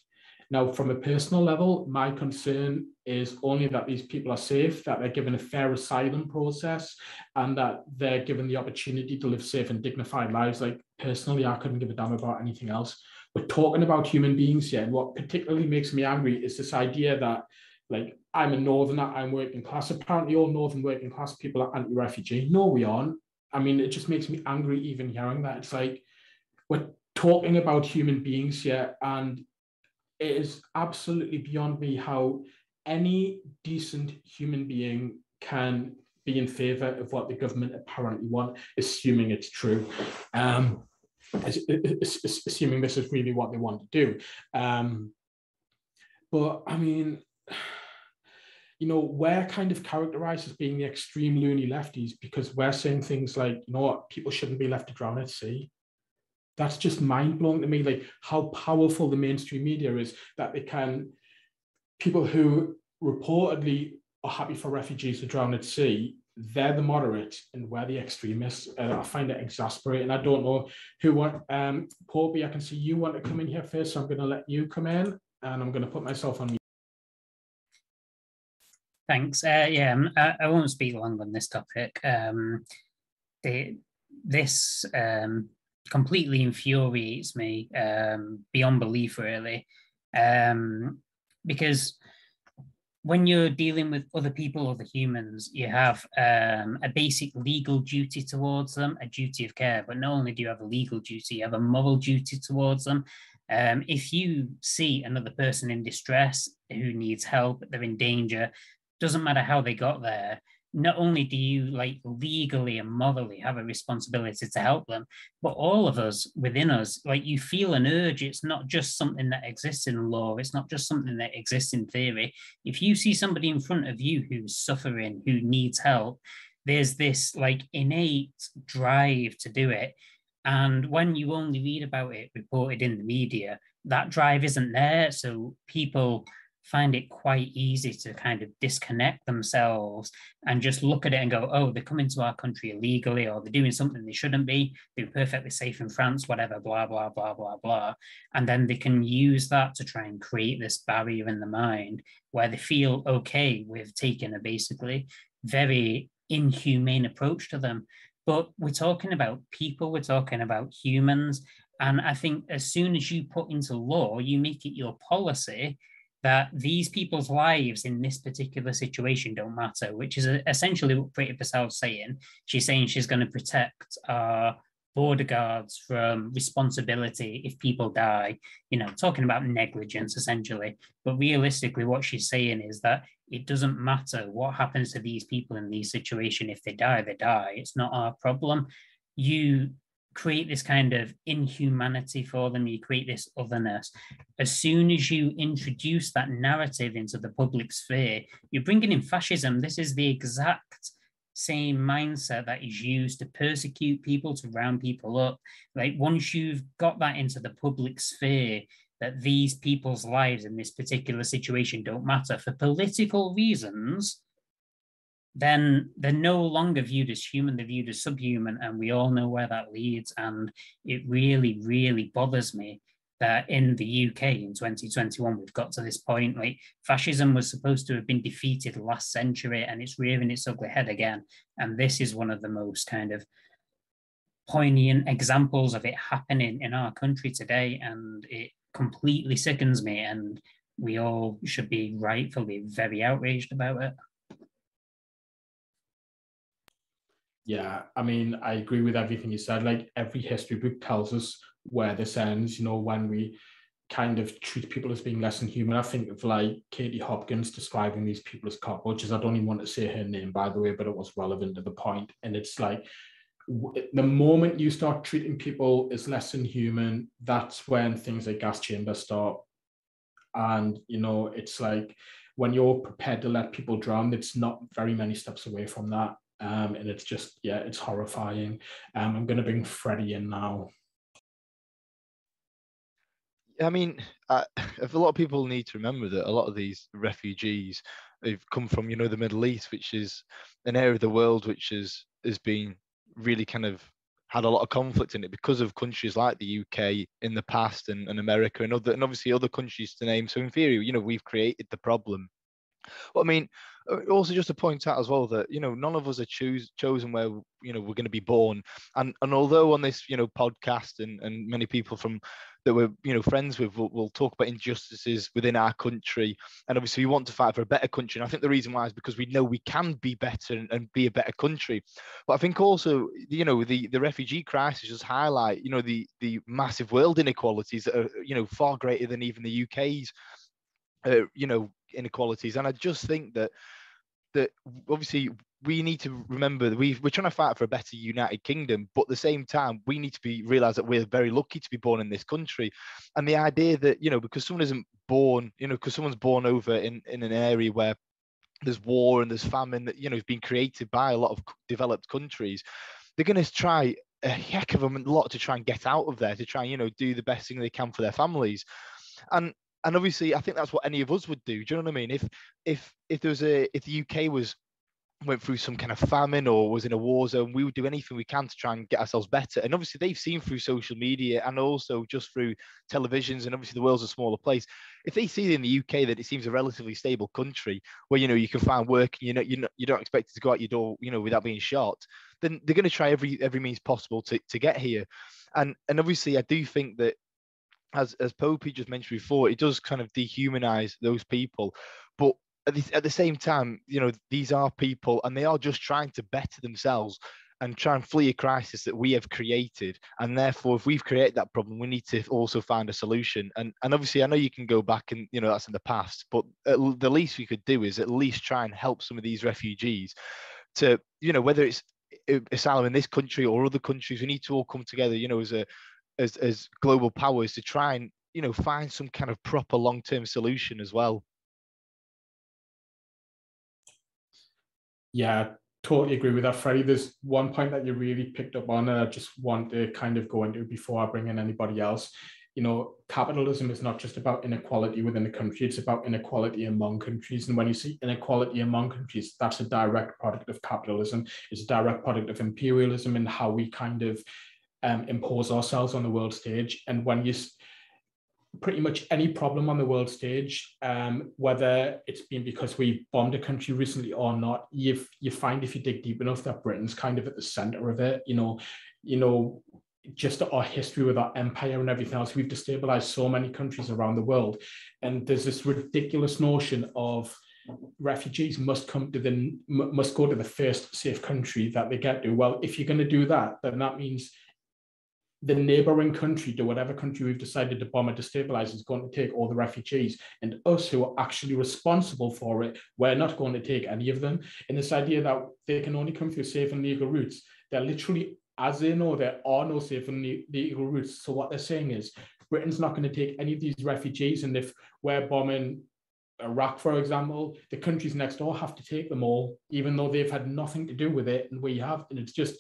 Now, from a personal level, my concern is only that these people are safe, that they're given a fair asylum process, and that they're given the opportunity to live safe and dignified lives. Like, personally, I couldn't give a damn about anything else. We're talking about human beings here, and what particularly makes me angry is this idea that, like, I'm a northerner, I'm working class. Apparently, all northern working class people are anti-refugee. No, we aren't. I mean, it just makes me angry even hearing that. It's like, we're talking about human beings here, and it is absolutely beyond me how any decent human being can be in favor of what the government apparently want, assuming it's true, assuming this is really what they want to do. But I mean, you know, we're kind of characterized as being the extreme loony lefties because we're saying things like, you know what, people shouldn't be left to drown at sea. That's just mind-blowing to me, like how powerful the mainstream media is, that they can, people who reportedly are happy for refugees to drown at sea, they're the moderates and we're the extremists. I find it exasperating. I don't know who want, Popey, I can see you want to come in here first, so I'm going to let you come in and I'm going to put myself on mute. Thanks. Yeah, I won't speak long on this topic. This completely infuriates me beyond belief, really, because when you're dealing with other people, other humans, you have a basic legal duty towards them, a duty of care. But not only do you have a legal duty, you have a moral duty towards them. If you see another person in distress who needs help, they're in danger, doesn't matter how they got there, not only do you like legally and morally have a responsibility to help them, but all of us within us, like you feel an urge. It's not just something that exists in law. It's not just something that exists in theory. If you see somebody in front of you who's suffering, who needs help, there's this like innate drive to do it. And when you only read about it reported in the media, that drive isn't there. So people find it quite easy to kind of disconnect themselves and just look at it and go, oh, they're coming to our country illegally, or they're doing something they shouldn't be, they're perfectly safe in France, whatever, blah, blah, blah, blah, blah. And then they can use that to try and create this barrier in the mind where they feel okay with taking a basically very inhumane approach to them. But we're talking about people, we're talking about humans. And I think as soon as you put into law, you make it your policy that these people's lives in this particular situation don't matter, which is essentially what Freddie Bailey's saying. She's saying she's going to protect border guards from responsibility if people die, you know, talking about negligence essentially. But realistically, what she's saying is that it doesn't matter what happens to these people in these situations. If they die, they die. It's not our problem. You create this kind of inhumanity for them, you create this otherness. As soon as you introduce that narrative into the public sphere, you're bringing in fascism. This is the exact same mindset that is used to persecute people, to round people up. Like once you've got that into the public sphere, that these people's lives in this particular situation don't matter for political reasons, then they're no longer viewed as human, they're viewed as subhuman, and we all know where that leads. And it really, really bothers me that in the UK in 2021, we've got to this point. Like fascism was supposed to have been defeated last century, and it's rearing its ugly head again. And this is one of the most kind of poignant examples of it happening in our country today, and it completely sickens me, and we all should be rightfully very outraged about it. Yeah, I mean, I agree with everything you said. Like every history book tells us where this ends, you know, when we kind of treat people as being less than human. I think of like Katie Hopkins describing these people as cockroaches. I don't even want to say her name, by the way, but it was relevant to the point. And it's like, the moment you start treating people as less than human, that's when things like gas chambers start. And, you know, it's like when you're prepared to let people drown, it's not very many steps away from that. And it's just, yeah, it's horrifying. I'm going to bring Freddie in now. I mean, a lot of people need to remember that a lot of these refugees, they've come from, you know, the Middle East, which is an area of the world which has been really kind of had a lot of conflict in it because of countries like the UK in the past and America and obviously other countries to name. So in theory, you know, we've created the problem. Well, I mean, also just to point out as well that, you know, none of us are chosen where, you know, we're going to be born. And although on this, you know, podcast and many people from that we're, you know, friends with will talk about injustices within our country. And obviously we want to fight for a better country. And I think the reason why is because we know we can be better and be a better country. But I think also, you know, the refugee crisis just highlight, you know, the massive world inequalities that are, you know, far greater than even the UK's, you know, inequalities. And I just think that obviously we need to remember that we're trying to fight for a better United Kingdom, but at the same time we need to realize that we're very lucky to be born in this country. And the idea that, you know, because someone isn't born, you know, because someone's born over in an area where there's war and there's famine that, you know, has been created by a lot of developed countries, they're going to try a heck of a lot to try and get out of there, to try and, you know, do the best thing they can for their families. And obviously, I think that's what any of us would do. Do you know what I mean? If the UK went through some kind of famine or was in a war zone, we would do anything we can to try and get ourselves better. And obviously, they've seen through social media and also just through televisions, and obviously the world's a smaller place. If they see in the UK that it seems a relatively stable country where, you know, you can find work, you know, you don't expect it to go out your door, you know, without being shot, then they're going to try every means possible to get here. And obviously, I do think that, as Popey just mentioned before, it does kind of dehumanize those people. But at the same time, you know, these are people, and they are just trying to better themselves and try and flee a crisis that we have created. And therefore, if we've created that problem, we need to also find a solution. And obviously, I know you can go back and, you know, that's in the past, but the least we could do is at least try and help some of these refugees to, you know, whether it's asylum in this country or other countries, we need to all come together, you know, as global powers to try and, you know, find some kind of proper long-term solution as well. Yeah, totally agree with that, Freddie. There's one point that you really picked up on, and I just want to kind of go into before I bring in anybody else. You know, capitalism is not just about inequality within a country, it's about inequality among countries. And when you see inequality among countries, that's a direct product of capitalism. It's a direct product of imperialism and how we kind of impose ourselves on the world stage. And when you pretty much any problem on the world stage, whether it's been because we bombed a country recently or not, you find if you dig deep enough that Britain's kind of at the center of it. You know, just our history with our empire and everything else, we've destabilized so many countries around the world. And there's this ridiculous notion of refugees must go to the first safe country that they get to. Well, if you're going to do that, then that means the neighboring country, to whatever country we've decided to bomb or destabilize, is going to take all the refugees, and us who are actually responsible for it, we're not going to take any of them. And this idea that they can only come through safe and legal routes, they're literally, as they know, there are no safe and legal routes. So what they're saying is Britain's not going to take any of these refugees, and if we're bombing Iraq, for example, the countries next door have to take them all, even though they've had nothing to do with it, and we have. And it's just,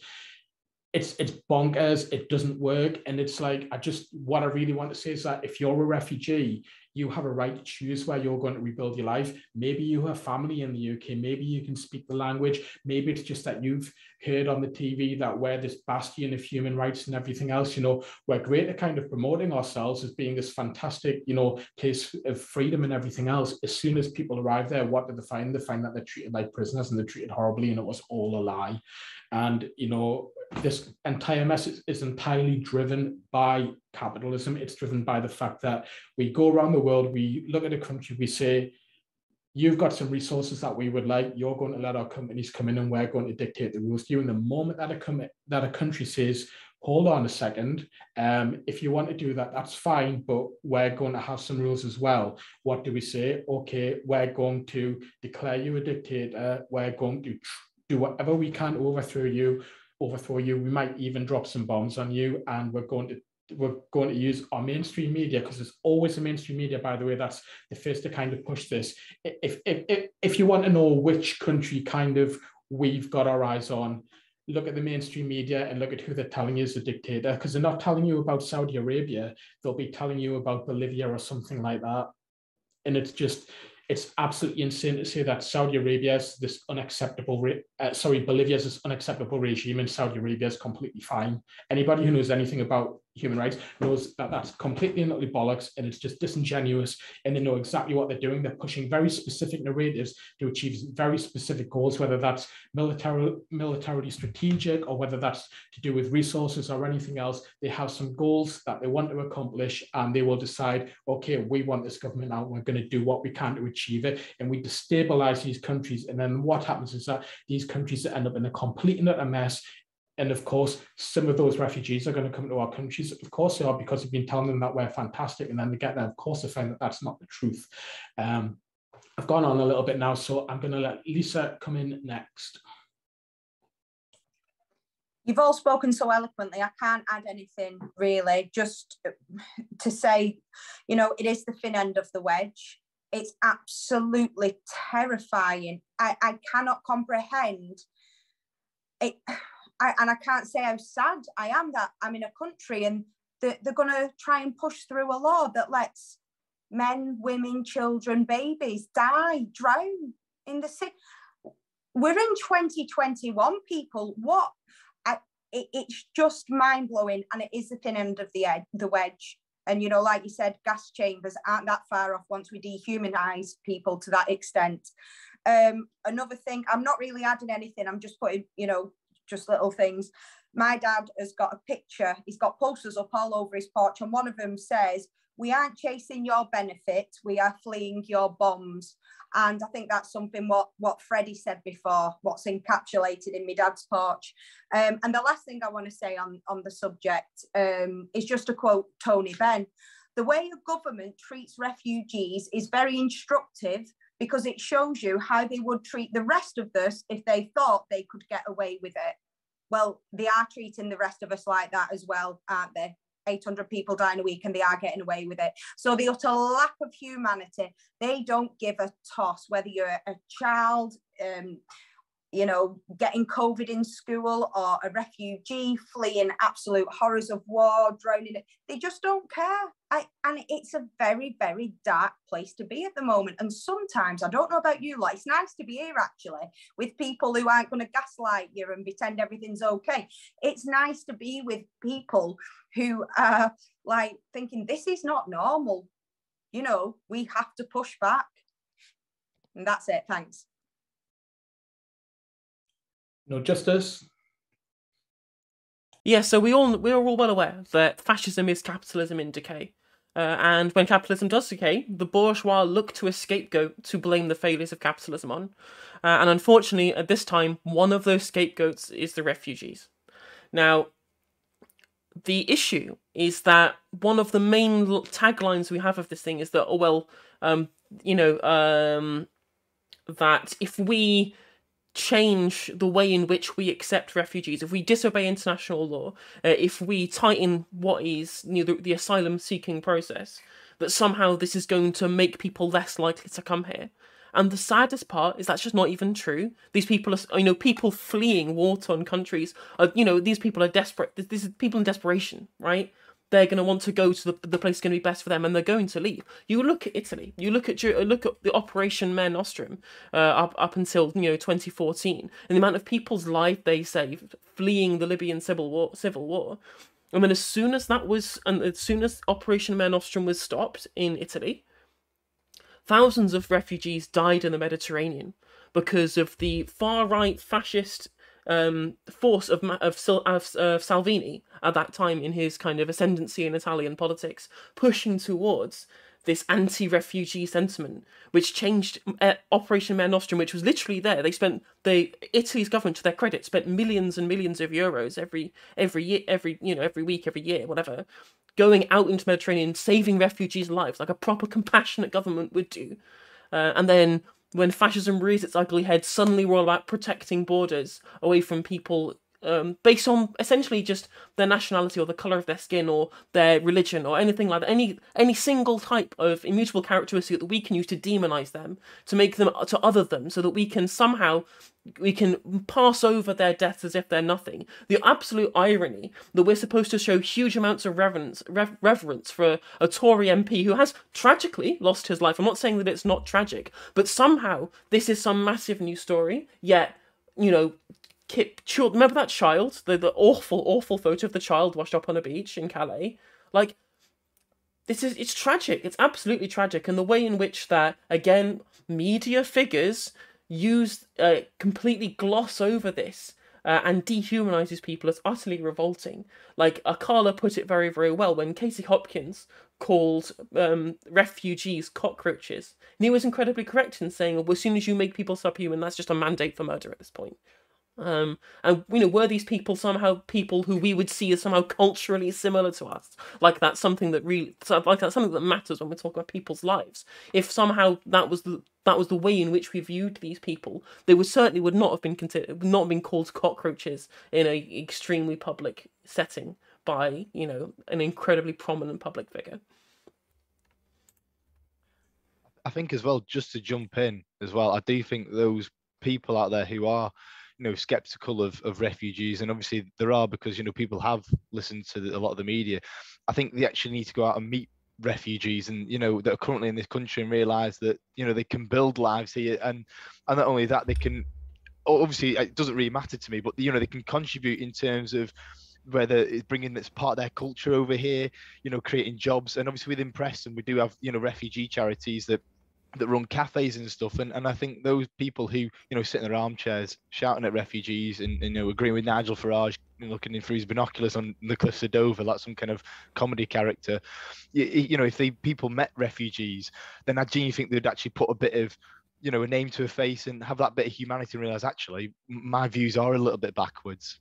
it's bonkers. It doesn't work. And it's like, what I really want to say is that if you're a refugee, you have a right to choose where you're going to rebuild your life. Maybe you have family in the UK. Maybe you can speak the language. Maybe it's just that you've heard on the TV that we're this bastion of human rights and everything else. You know, we're great at kind of promoting ourselves as being this fantastic, you know, place of freedom and everything else. As soon as people arrive there, what do they find? They find that they're treated like prisoners and they're treated horribly, and it was all a lie. And, you know, this entire message is entirely driven by capitalism. It's driven by the fact that we go around the world, we look at a country, we say, you've got some resources that we would like, you're going to let our companies come in and we're going to dictate the rules to you. And the moment that a country says, hold on a second, if you want to do that, that's fine, but we're going to have some rules as well. What do we say? Okay, we're going to declare you a dictator. We're going to do whatever we can to overthrow you. We might even drop some bombs on you, and we're going to use our mainstream media, because there's always a mainstream media, by the way, that's the first to kind of push this. If you want to know which country kind of we've got our eyes on, look at the mainstream media and look at who they're telling you is a dictator, because they're not telling you about Saudi Arabia, they'll be telling you about Bolivia or something like that. And it's absolutely insane to say that Saudi Arabia is this unacceptable, Bolivia is this unacceptable regime, and Saudi Arabia is completely fine. Anybody who knows anything about human rights knows that that's completely and utterly bollocks, and it's just disingenuous, and they know exactly what they're doing. They're pushing very specific narratives to achieve very specific goals, whether that's militarily strategic or whether that's to do with resources or anything else. They have some goals that they want to accomplish, and they will decide, okay, we want this government out, we're going to do what we can to achieve it, and we destabilize these countries. And then what happens is that these countries end up in a complete and utter mess. And of course, some of those refugees are going to come to our countries. Of course they are, because we've been telling them that we're fantastic. And then they get there, of course they find that that's not the truth. I've gone on a little bit now, so I'm going to let Lisa come in next. You've all spoken so eloquently. I can't add anything really, just to say, you know, it is the thin end of the wedge. It's absolutely terrifying. I cannot comprehend it. And I can't say how sad I am that I'm in a country and they're going to try and push through a law that lets men, women, children, babies drown in the sea. We're in 2021, people. It's just mind-blowing, and it is the thin end of the wedge. And, you know, like you said, gas chambers aren't that far off once we dehumanize people to that extent. Another thing, I'm not really adding anything. I'm just putting, you know, just little things. My dad has got a picture. He's got posters up all over his porch, and one of them says, "We aren't chasing your benefit. We are fleeing your bombs." And I think that's something what Freddie said before, what's encapsulated in my dad's porch. And the last thing I want to say on the subject is just to quote Tony Benn. The way a government treats refugees is very instructive because it shows you how they would treat the rest of us if they thought they could get away with it. Well, they are treating the rest of us like that as well, aren't they? 800 people dying a week and they are getting away with it. So the utter lack of humanity, they don't give a toss whether you're a child, you know, getting COVID in school, or a refugee fleeing absolute horrors of war, drowning. They just don't care. And it's a very, very dark place to be at the moment. And sometimes, I don't know about you, like, it's nice to be here actually with people who aren't going to gaslight you and pretend everything's okay. It's nice to be with people who are like thinking this is not normal. You know, we have to push back. And that's it. Thanks. No justice. Yeah, so we're all well aware that fascism is capitalism in decay. And when capitalism does decay, the bourgeois look to a scapegoat to blame the failures of capitalism on. And unfortunately, at this time, one of those scapegoats is the refugees. Now, the issue is that one of the main taglines we have of this thing is that, oh, well, that if we change the way in which we accept refugees, if we disobey international law, if we tighten what is the asylum-seeking process, that somehow this is going to make people less likely to come here. And the saddest part is that's just not even true. These people are, people fleeing war-torn countries. These people are desperate. This is people in desperation, right? They're going to want to go to the place that's going to be best for them, and they're going to leave. You look at Italy. You look at the Operation Mare Nostrum up until 2014, and the amount of people's lives they saved fleeing the Libyan civil war. And then as soon as Operation Mare Nostrum was stopped in Italy, thousands of refugees died in the Mediterranean because of the far-right fascist force of Salvini at that time in his kind of ascendancy in Italian politics, pushing towards this anti-refugee sentiment, which changed Operation Mare Nostrum, which was literally there. Italy's government, to their credit, spent millions and millions of euros every week, every year, whatever, going out into the Mediterranean, saving refugees' lives, like a proper compassionate government would do. And then when fascism rears its ugly head, suddenly we're all about protecting borders away from people based on essentially just their nationality or the colour of their skin or their religion or anything like that. Any single type of immutable characteristic that we can use to demonise them, to make them, to other them, so that we can pass over their deaths as if they're nothing. The absolute irony that we're supposed to show huge amounts of reverence for a Tory MP who has tragically lost his life. I'm not saying that it's not tragic, but somehow this is some massive new story, yet, remember that child, the awful photo of the child washed up on a beach in Calais? Like, it's tragic. It's absolutely tragic. And the way in which that, again, media figures completely gloss over this and dehumanises people is utterly revolting. Like, Akala put it very, very well when Casey Hopkins called refugees cockroaches. And he was incredibly correct in saying, well, as soon as you make people subhuman, that's just a mandate for murder at this point. And were these people somehow people who we would see as somehow culturally similar to us? Like that's something that matters when we're talking about people's lives. If somehow that was the way in which we viewed these people, they would not have been called cockroaches in an extremely public setting by an incredibly prominent public figure. I think as well, just to jump in as well, I do think those people out there who are skeptical of refugees, and obviously there are, because people have listened to a lot of the media, I think they actually need to go out and meet refugees and that are currently in this country and realize that they can build lives here, and not only that, they can, obviously it doesn't really matter to me, but they can contribute in terms of whether it's bringing this part of their culture over here, creating jobs. And obviously within Preston we do have refugee charities that run cafes and stuff, and I think those people who sit in their armchairs shouting at refugees and agreeing with Nigel Farage looking in through his binoculars on the cliffs of Dover, like some kind of comedy character. You know, if people met refugees, then I genuinely think they'd actually put a bit of, you know, a name to a face and have that bit of humanity and realize, actually, my views are a little bit backwards.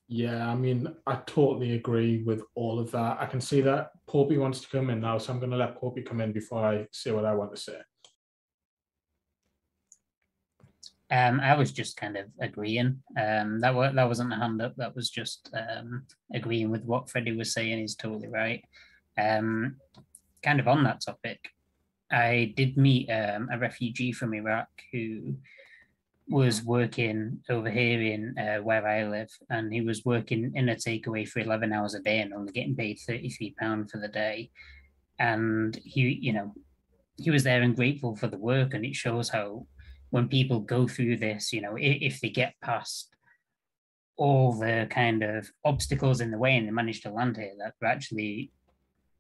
Yeah, I mean, I totally agree with all of that. I can see that Popey wants to come in now, so I'm going to let Popey come in before I say what I want to say. I was just kind of agreeing. That wasn't a hand up. That was just agreeing with what Freddie was saying. He's totally right. Kind of on that topic, I did meet a refugee from Iraq who was working over here in where I live, and he was working in a takeaway for 11 hours a day and only getting paid £33 for the day. And he was there and grateful for the work, and it shows how when people go through this, you know, if they get past all the kind of obstacles in the way and they manage to land here, that they're actually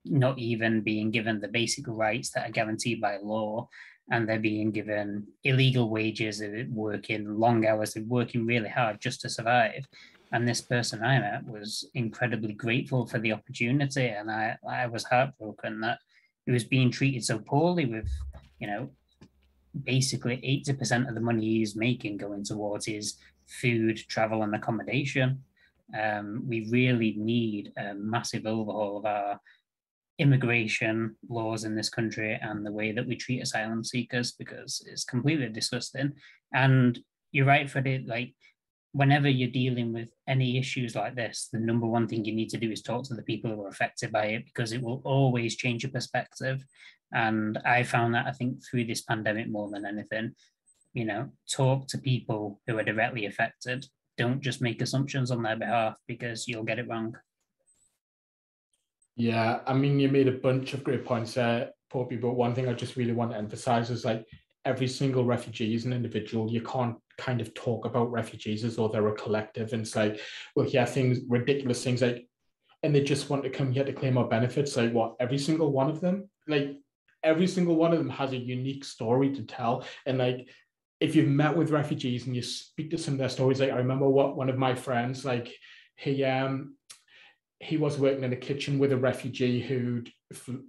not even being given the basic rights that are guaranteed by law, and they're being given illegal wages, they're working long hours, they're working really hard just to survive. And this person I met was incredibly grateful for the opportunity, and I was heartbroken that he was being treated so poorly, with, you know, basically 80% of the money he's making going towards his food, travel, and accommodation. We really need a massive overhaul of our immigration laws in this country and the way that we treat asylum seekers, because it's completely disgusting. And you're right, Freddie, like, whenever you're dealing with any issues like this, the number one thing you need to do is talk to the people who are affected by it, because it will always change your perspective. And I found that, I think, through this pandemic more than anything, you know, talk to people who are directly affected. Don't just make assumptions on their behalf, because you'll get it wrong. Yeah, I mean, you made a bunch of great points there, Popey, but one thing I just really want to emphasize is, like, every single refugee is an individual. You can't kind of talk about refugees as though they're a collective. And it's like, well, yeah, things, ridiculous things like, and they just want to come here to claim our benefits. Like, what, every single one of them? Like, every single one of them has a unique story to tell. And like, if you've met with refugees and you speak to some of their stories, like, I remember what one of my friends, like, he was working in a kitchen with a refugee who'd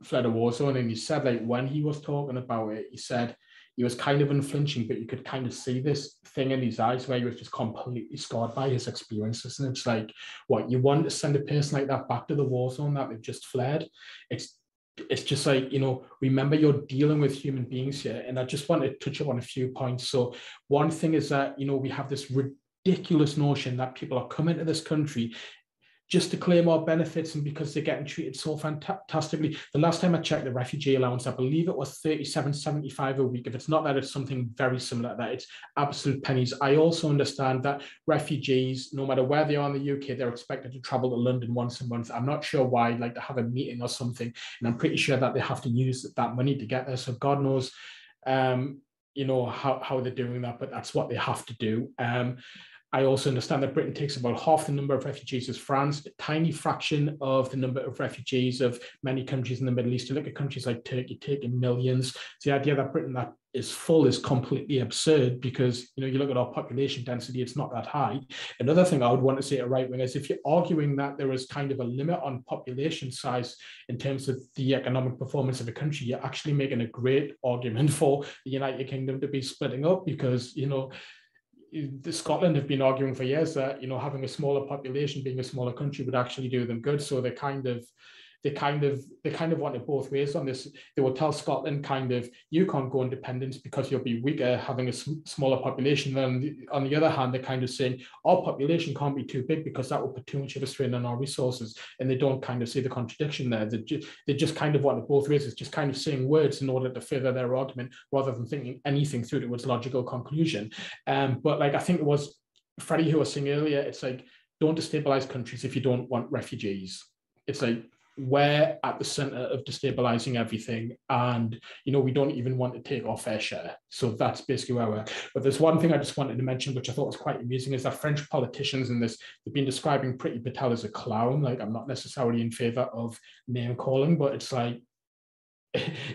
fled a war zone, and he said, like, when he was talking about it, he said he was kind of unflinching, but you could kind of see this thing in his eyes where he was just completely scarred by his experiences. And it's like, what, you want to send a person like that back to the war zone that they've just fled? It's just like, you know, remember, you're dealing with human beings here. And I just want to touch up on a few points. So one thing is that, you know, we have this ridiculous notion that people are coming to this country just to claim our benefits, and because they're getting treated so fantastically. The last time I checked the refugee allowance, I believe it was $37.75 a week. If it's not that, it's something very similar to that. It's absolute pennies. I also understand that refugees, no matter where they are in the UK, they're expected to travel to London once a month. I'm not sure why, like to have a meeting or something, and I'm pretty sure that they have to use that money to get there. So God knows, you know, how they're doing that, but that's what they have to do. I also understand that Britain takes about half the number of refugees as France, a tiny fraction of the number of refugees of many countries in the Middle East. You look at countries like Turkey, taking millions. The idea that Britain that is full is completely absurd, because, you know, you look at our population density, it's not that high. Another thing I would want to say to right wing is, if you're arguing that there is kind of a limit on population size in terms of the economic performance of a country, you're actually making a great argument for the United Kingdom to be splitting up, because, you know, Scotland have been arguing for years that, you know, having a smaller population, being a smaller country, would actually do them good. So they kind of want it both ways on this. They will tell Scotland kind of, you can't go independent because you'll be weaker having a smaller population. Then on the other hand, they're kind of saying our population can't be too big because that will put too much of a strain on our resources. And they don't kind of see the contradiction there. They just kind of want it both ways. It's just kind of saying words in order to further their argument, rather than thinking anything through to its logical conclusion. But like, I think it was Freddie who was saying earlier, it's like, don't destabilize countries if you don't want refugees. It's like, we're at the center of destabilizing everything, and, you know, we don't even want to take our fair share. So that's basically where we're at. But there's one thing I just wanted to mention, which I thought was quite amusing, is that French politicians in this, they've been describing Priti Patel as a clown. Like, I'm not necessarily in favor of name calling, but it's like,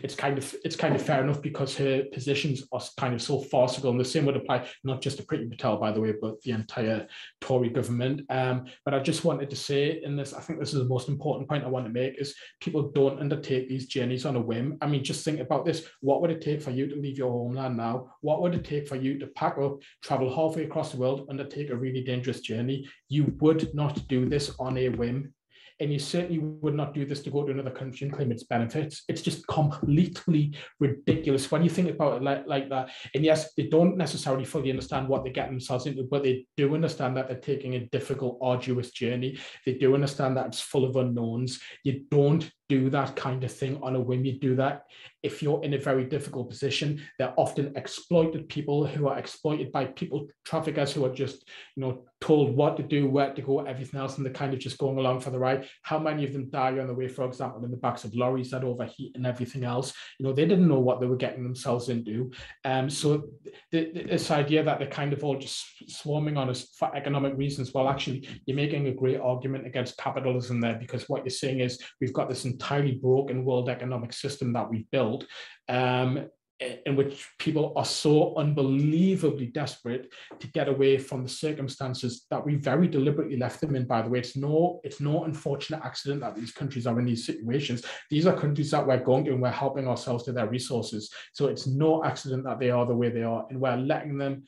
it's kind of fair enough because her positions are kind of so farcical, and the same would apply not just to Priti Patel, by the way, but the entire Tory government. But I just wanted to say in this, I think this is the most important point I want to make, is people don't undertake these journeys on a whim. I mean, just think about this. What would it take for you to leave your homeland now? What would it take for you to pack up, travel halfway across the world, undertake a really dangerous journey? You would not do this on a whim. And you certainly would not do this to go to another country and claim its benefits. It's just completely ridiculous when you think about it like that. And yes, they don't necessarily fully understand what they're getting themselves into, but they do understand that they're taking a difficult, arduous journey. They do understand that it's full of unknowns. You don't do that kind of thing on a whim. You do that if you're in a very difficult position. They're often exploited people who are exploited by people traffickers who are just, told what to do, where to go, everything else, and they're kind of just going along for the ride. How many of them die on the way, for example, in the backs of lorries that overheat and everything else? They didn't know what they were getting themselves into. So this idea that they're kind of all just swarming on us for economic reasons, well, actually, you're making a great argument against capitalism there, because what you're saying is we've got this entirely broken world economic system that we've built, in which people are so unbelievably desperate to get away from the circumstances that we very deliberately left them in. By the way, it's no unfortunate accident that these countries are in these situations. These are countries that we're going to, and we're helping ourselves to their resources. So it's no accident that they are the way they are, and we're letting them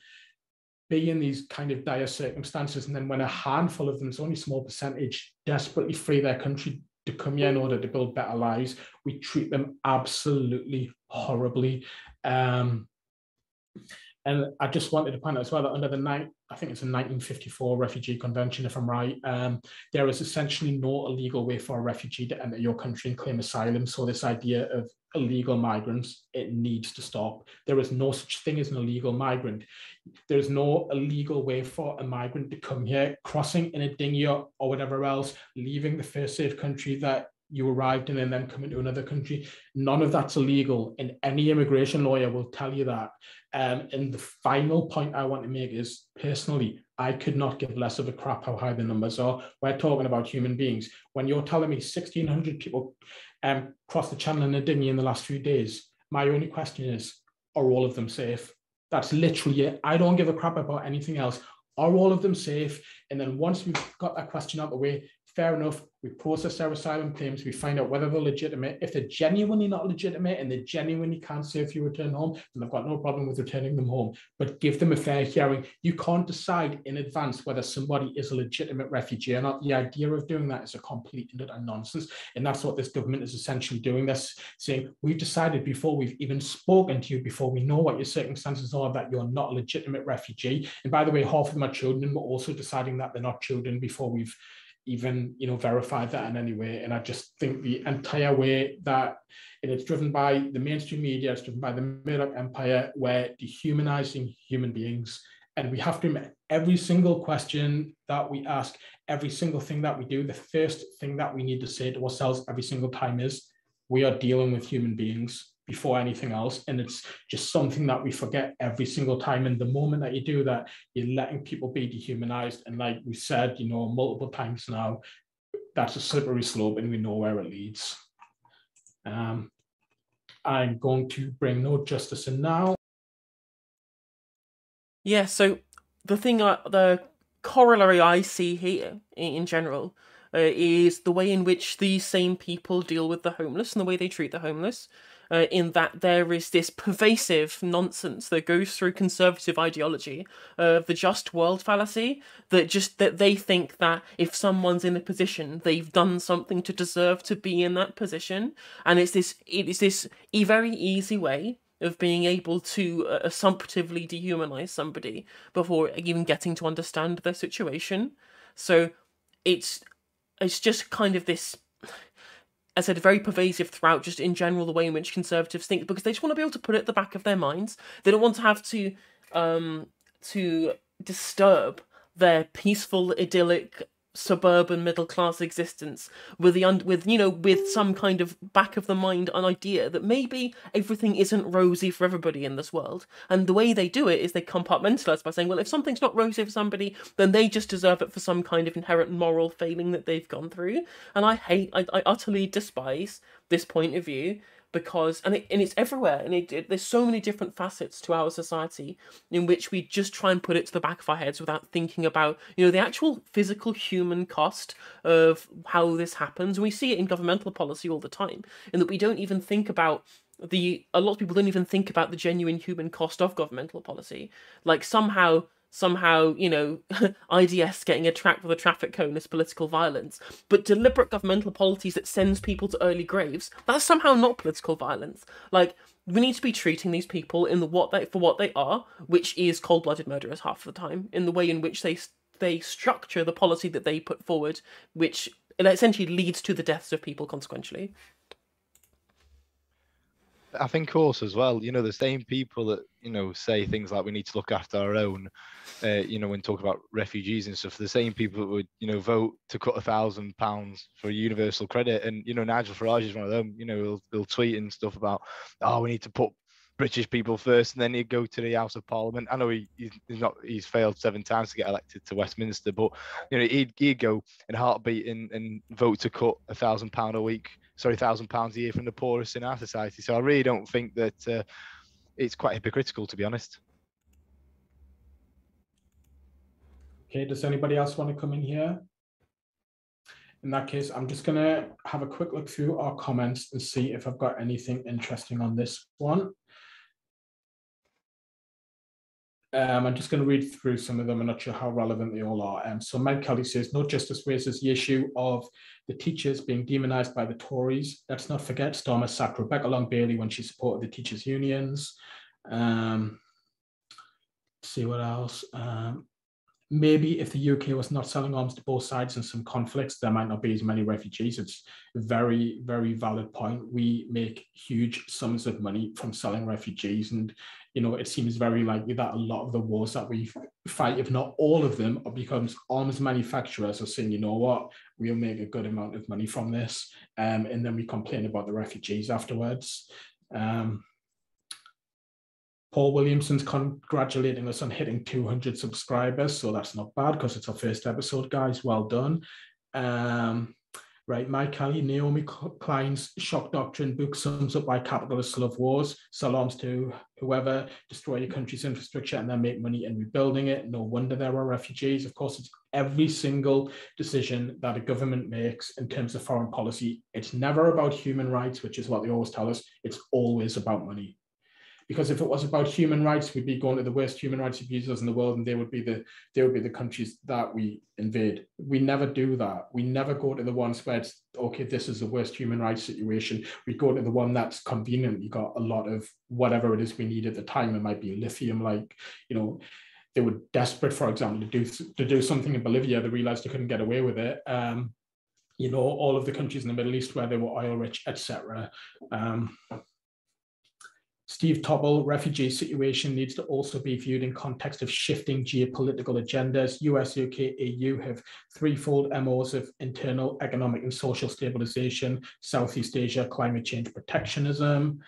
be in these kind of dire circumstances. And then when a handful of them, it's only a small percentage, desperately flee their country to come here in order to build better lives, we treat them absolutely horribly. And I just wanted to point out as well that under I think it's a 1954 Refugee Convention, if I'm right, there is essentially no illegal way for a refugee to enter your country and claim asylum. So this idea of illegal migrants, it needs to stop. There is no such thing as an illegal migrant. There's no illegal way for a migrant to come here, crossing in a dinghy or whatever else, leaving the first safe country that you arrived in and then coming to another country. None of that's illegal, and any immigration lawyer will tell you that. And the final point I want to make is, personally, I could not give less of a crap how high the numbers are. We're talking about human beings. When you're telling me 1,600 people crossed the channel in a dinghy in the last few days, my only question is, are all of them safe? That's literally it. I don't give a crap about anything else. Are all of them safe? And then once we've got that question out of the way, fair enough, we process their asylum claims, we find out whether they're legitimate. If they're genuinely not legitimate and they genuinely can't say if you return home, then I've got no problem with returning them home. But give them a fair hearing. You can't decide in advance whether somebody is a legitimate refugee or not. The idea of doing that is a complete and utter nonsense. And that's what this government is essentially doing. They're saying, we've decided before we've even spoken to you, before we know what your circumstances are, that you're not a legitimate refugee. And by the way, half of them are children. We're also deciding that they're not children before we've even verified that in any way. And I just think the entire way that it's driven by the mainstream media, it's driven by the Murdoch empire, we're dehumanizing human beings. And we have to admit, every single question that we ask, every single thing that we do, the first thing that we need to say to ourselves every single time is, we are dealing with human beings before anything else. And it's just something that we forget every single time. And the moment that you do that, you're letting people be dehumanized. And like we said, multiple times now, that's a slippery slope and we know where it leads. I'm going to bring No Justice in now. Yeah, so the corollary I see here in general is the way in which these same people deal with the homeless and the way they treat the homeless. In that there is this pervasive nonsense that goes through conservative ideology of the just world fallacy, that they think that if someone's in a position, they've done something to deserve to be in that position. And it is this very easy way of being able to assumptively dehumanize somebody before even getting to understand their situation. So it's just kind of this, as I said, very pervasive throughout, just in general, the way in which conservatives think, because they just want to be able to put it at the back of their minds. They don't want to have to disturb their peaceful, idyllic, suburban middle-class existence with some kind of back of the mind an idea that maybe everything isn't rosy for everybody in this world. And the way they do it is they compartmentalize by saying, well, if something's not rosy for somebody, then they just deserve it for some kind of inherent moral failing that they've gone through. And I utterly despise this point of view, because and it's everywhere, and there's so many different facets to our society in which we just try and put it to the back of our heads without thinking about, you know, the actual physical human cost of how this happens. And we see it in governmental policy all the time, in that we don't even think about a lot of people don't even think about the genuine human cost of governmental policy. Like somehow, you know, IDS getting a track with a traffic cone is political violence, but deliberate governmental policies that sends people to early graves, that's somehow not political violence. Like, we need to be treating these people for what they are, which is cold-blooded murderers half the time, in the way in which they structure the policy that they put forward, which essentially leads to the deaths of people consequentially. I think also as well, you know, the same people that, you know, say things like we need to look after our own, you know, when talking about refugees and stuff, the same people that would, you know, vote to cut £1,000 for universal credit. And, you know, Nigel Farage is one of them, you know, he'll tweet and stuff about, oh, we need to put British people first, and then he'd go to the House of Parliament. I know he's failed 7 times to get elected to Westminster, but, you know, he'd go in a heartbeat and vote to cut £1,000 a week. Sorry, £1,000 a year from the poorest in our society. So I really don't think that it's quite hypocritical, to be honest. Okay, does anybody else want to come in here? In that case, I'm just going to have a quick look through our comments and see if I've got anything interesting on this one. I'm just going to read through some of them. I'm not sure how relevant they all are. So Mike Kelly says, no justice raises the issue of the teachers being demonized by the Tories. Let's not forget Starmer sacked Rebecca Long Bailey when she supported the teachers' unions. See what else. Maybe if the UK was not selling arms to both sides in some conflicts, there might not be as many refugees. It's a very, very valid point. We make huge sums of money from selling refugees. And, you know, it seems very likely that a lot of the wars that we fight, if not all of them, are because arms manufacturers are saying, you know what, we'll make a good amount of money from this. And then we complain about the refugees afterwards. Paul Williamson's congratulating us on hitting 200 subscribers, so that's not bad because it's our first episode, guys. Well done. Right, Mike Kelly, Naomi Klein's Shock Doctrine book sums up why capitalists love wars, sell arms to whoever, destroy your country's infrastructure, and then make money in rebuilding it. No wonder there are refugees. Of course, it's every single decision that a government makes in terms of foreign policy. It's never about human rights, which is what they always tell us. It's always about money. Because if it was about human rights, we'd be going to the worst human rights abusers in the world, and they would be the countries that we invade. We never do that. We never go to the ones where it's, okay, this is the worst human rights situation. We go to the one that's conveniently got a lot of whatever it is we need at the time. It might be lithium, like, you know, they were desperate, for example, to do something in Bolivia. They realized they couldn't get away with it. You know, all of the countries in the Middle East where they were oil rich, etc. Steve Tobble, refugee situation needs to also be viewed in context of shifting geopolitical agendas. US, UK, EU have threefold MOs of internal economic and social stabilization, Southeast Asia, climate change protectionism.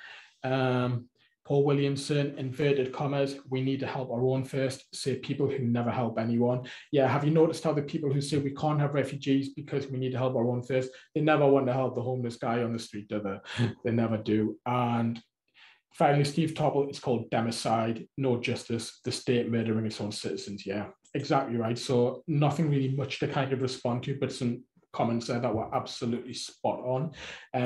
Paul Williamson, inverted commas, we need to help our own first, say people who never help anyone. Yeah, have you noticed how the people who say we can't have refugees because we need to help our own first, they never want to help the homeless guy on the street, do they? They never do. And finally, Steve Tobble, it's called democide, no justice, the state murdering its own citizens. Yeah, exactly right. So nothing really much to kind of respond to, but some comments there that were absolutely spot on.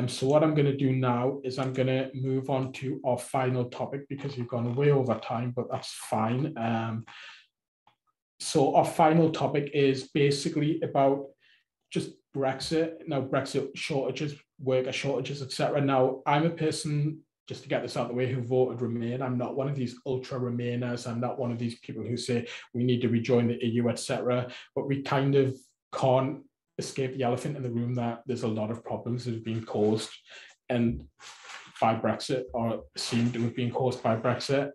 So what I'm going to do now is I'm going to move on to our final topic because we've gone way over time, but that's fine. So our final topic is basically about just Brexit. Now, Brexit shortages, worker shortages, etc. Now, I'm a person, just to get this out of the way, who voted Remain. I'm not one of these ultra Remainers. I'm not one of these people who say we need to rejoin the EU, etc. But we kind of can't escape the elephant in the room that there's a lot of problems that have been caused and by Brexit, or seem to have been caused by Brexit.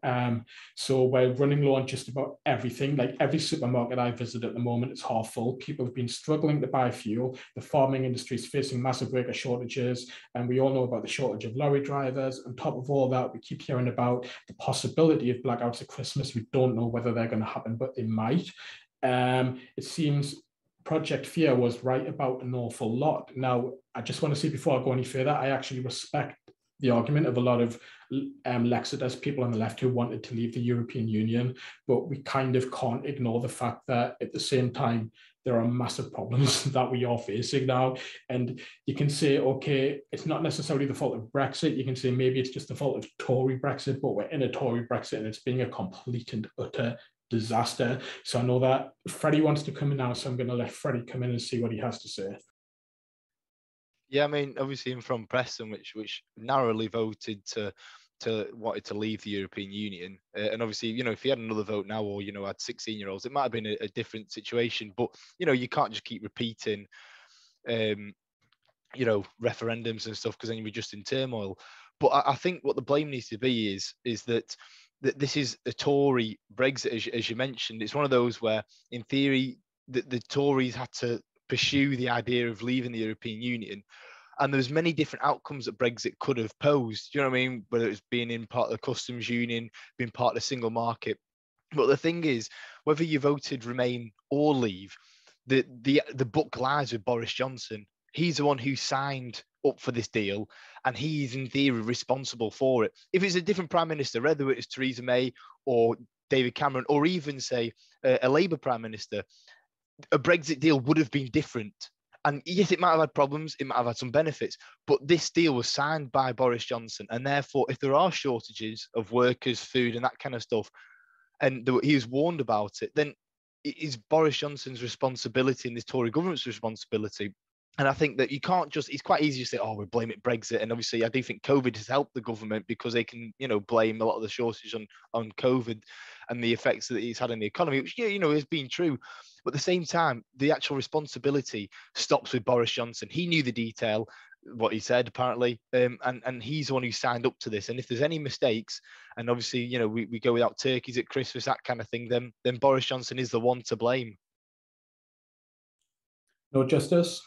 So we're running low on just about everything. Like every supermarket I visit at the moment is half full. People have been struggling to buy fuel. The farming industry is facing massive worker shortages, and we all know about the shortage of lorry drivers. On top of all that, we keep hearing about the possibility of blackouts at Christmas. We don't know whether they're going to happen, but they might. It seems Project Fear was right about an awful lot. Now, I just want to say before I go any further, I actually respect the argument of a lot of Lexiters people on the left who wanted to leave the European Union, but we kind of can't ignore the fact that at the same time, there are massive problems that we are facing now. And you can say, okay, it's not necessarily the fault of Brexit. You can say maybe it's just the fault of Tory Brexit, but we're in a Tory Brexit and it's being a complete and utter disaster. So I know that Freddie wants to come in now, so I'm going to let Freddie come in and see what he has to say. Yeah, I mean, obviously I'm from Preston, which narrowly voted to wanted to leave the European Union. And obviously, you know, if he had another vote now, or, you know, had 16-year-olds, it might have been a different situation. But, you know, you can't just keep repeating, you know, referendums and stuff, because then you're just in turmoil. But I think what the blame needs to be is that this is a Tory Brexit, as you mentioned. It's one of those where, in theory, the Tories had to pursue the idea of leaving the European Union. And there's many different outcomes that Brexit could have posed. You know what I mean? Whether it's being in part of the customs union, being part of the single market. But the thing is, whether you voted Remain or leave, the book lies with Boris Johnson. He's the one who signed up for this deal, and he's in theory responsible for it. If it's a different prime minister, whether it's Theresa May or David Cameron, or even say a Labour prime minister, a Brexit deal would have been different. And yes, it might have had problems, it might have had some benefits, but this deal was signed by Boris Johnson. And therefore, if there are shortages of workers, food and that kind of stuff, and he was warned about it, then it is Boris Johnson's responsibility and this Tory government's responsibility. And I think that you can't just, it's quite easy to say, oh, we blame it Brexit. And obviously, I do think COVID has helped the government, because they can, you know, blame a lot of the shortage on COVID and the effects that it's had on the economy, which, you know, has been true. But at the same time, the actual responsibility stops with Boris Johnson. He knew the detail, what he said, apparently, and he's the one who signed up to this. And if there's any mistakes, and obviously, you know, we go without turkeys at Christmas, that kind of thing, then Boris Johnson is the one to blame. No justice.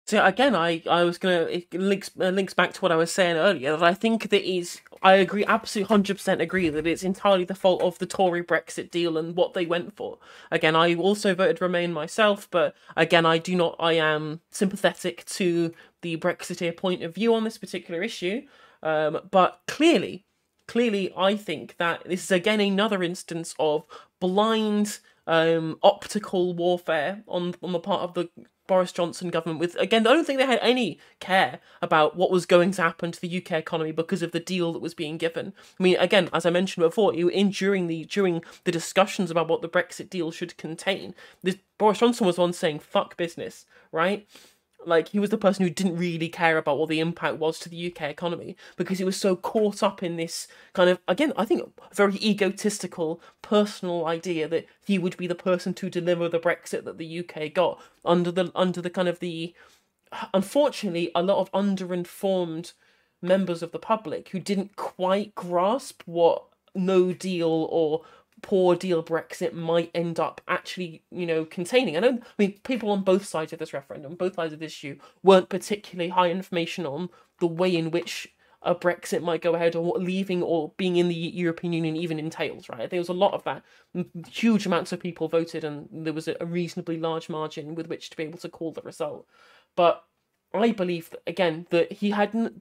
So again, I was gonna, it links back to what I was saying earlier, that I think I agree, absolutely 100% agree that it's entirely the fault of the Tory Brexit deal and what they went for. Again, I also voted Remain myself, but again, I am sympathetic to the Brexiteer point of view on this particular issue. But clearly, I think that this is again another instance of blind optical warfare on the part of the Boris Johnson government. With, again, I don't think they had any care about what was going to happen to the UK economy because of the deal that was being given. I mean, again, as I mentioned before, during the discussions about what the Brexit deal should contain, Boris Johnson was the one saying "fuck business," right? Like, he was the person who didn't really care about what the impact was to the UK economy, because he was so caught up in this kind of, again, I think, very egotistical, personal idea that he would be the person to deliver the Brexit that the UK got under the kind of the, unfortunately, a lot of underinformed members of the public who didn't quite grasp what no deal or poor deal Brexit might end up actually, you know, containing. I mean, people on both sides of this referendum, both sides of this issue, weren't particularly high information on the way in which a Brexit might go ahead, or what leaving or being in the European Union even entails, right? There was a lot of that. Huge amounts of people voted, and there was a reasonably large margin with which to be able to call the result. But I believe, again, that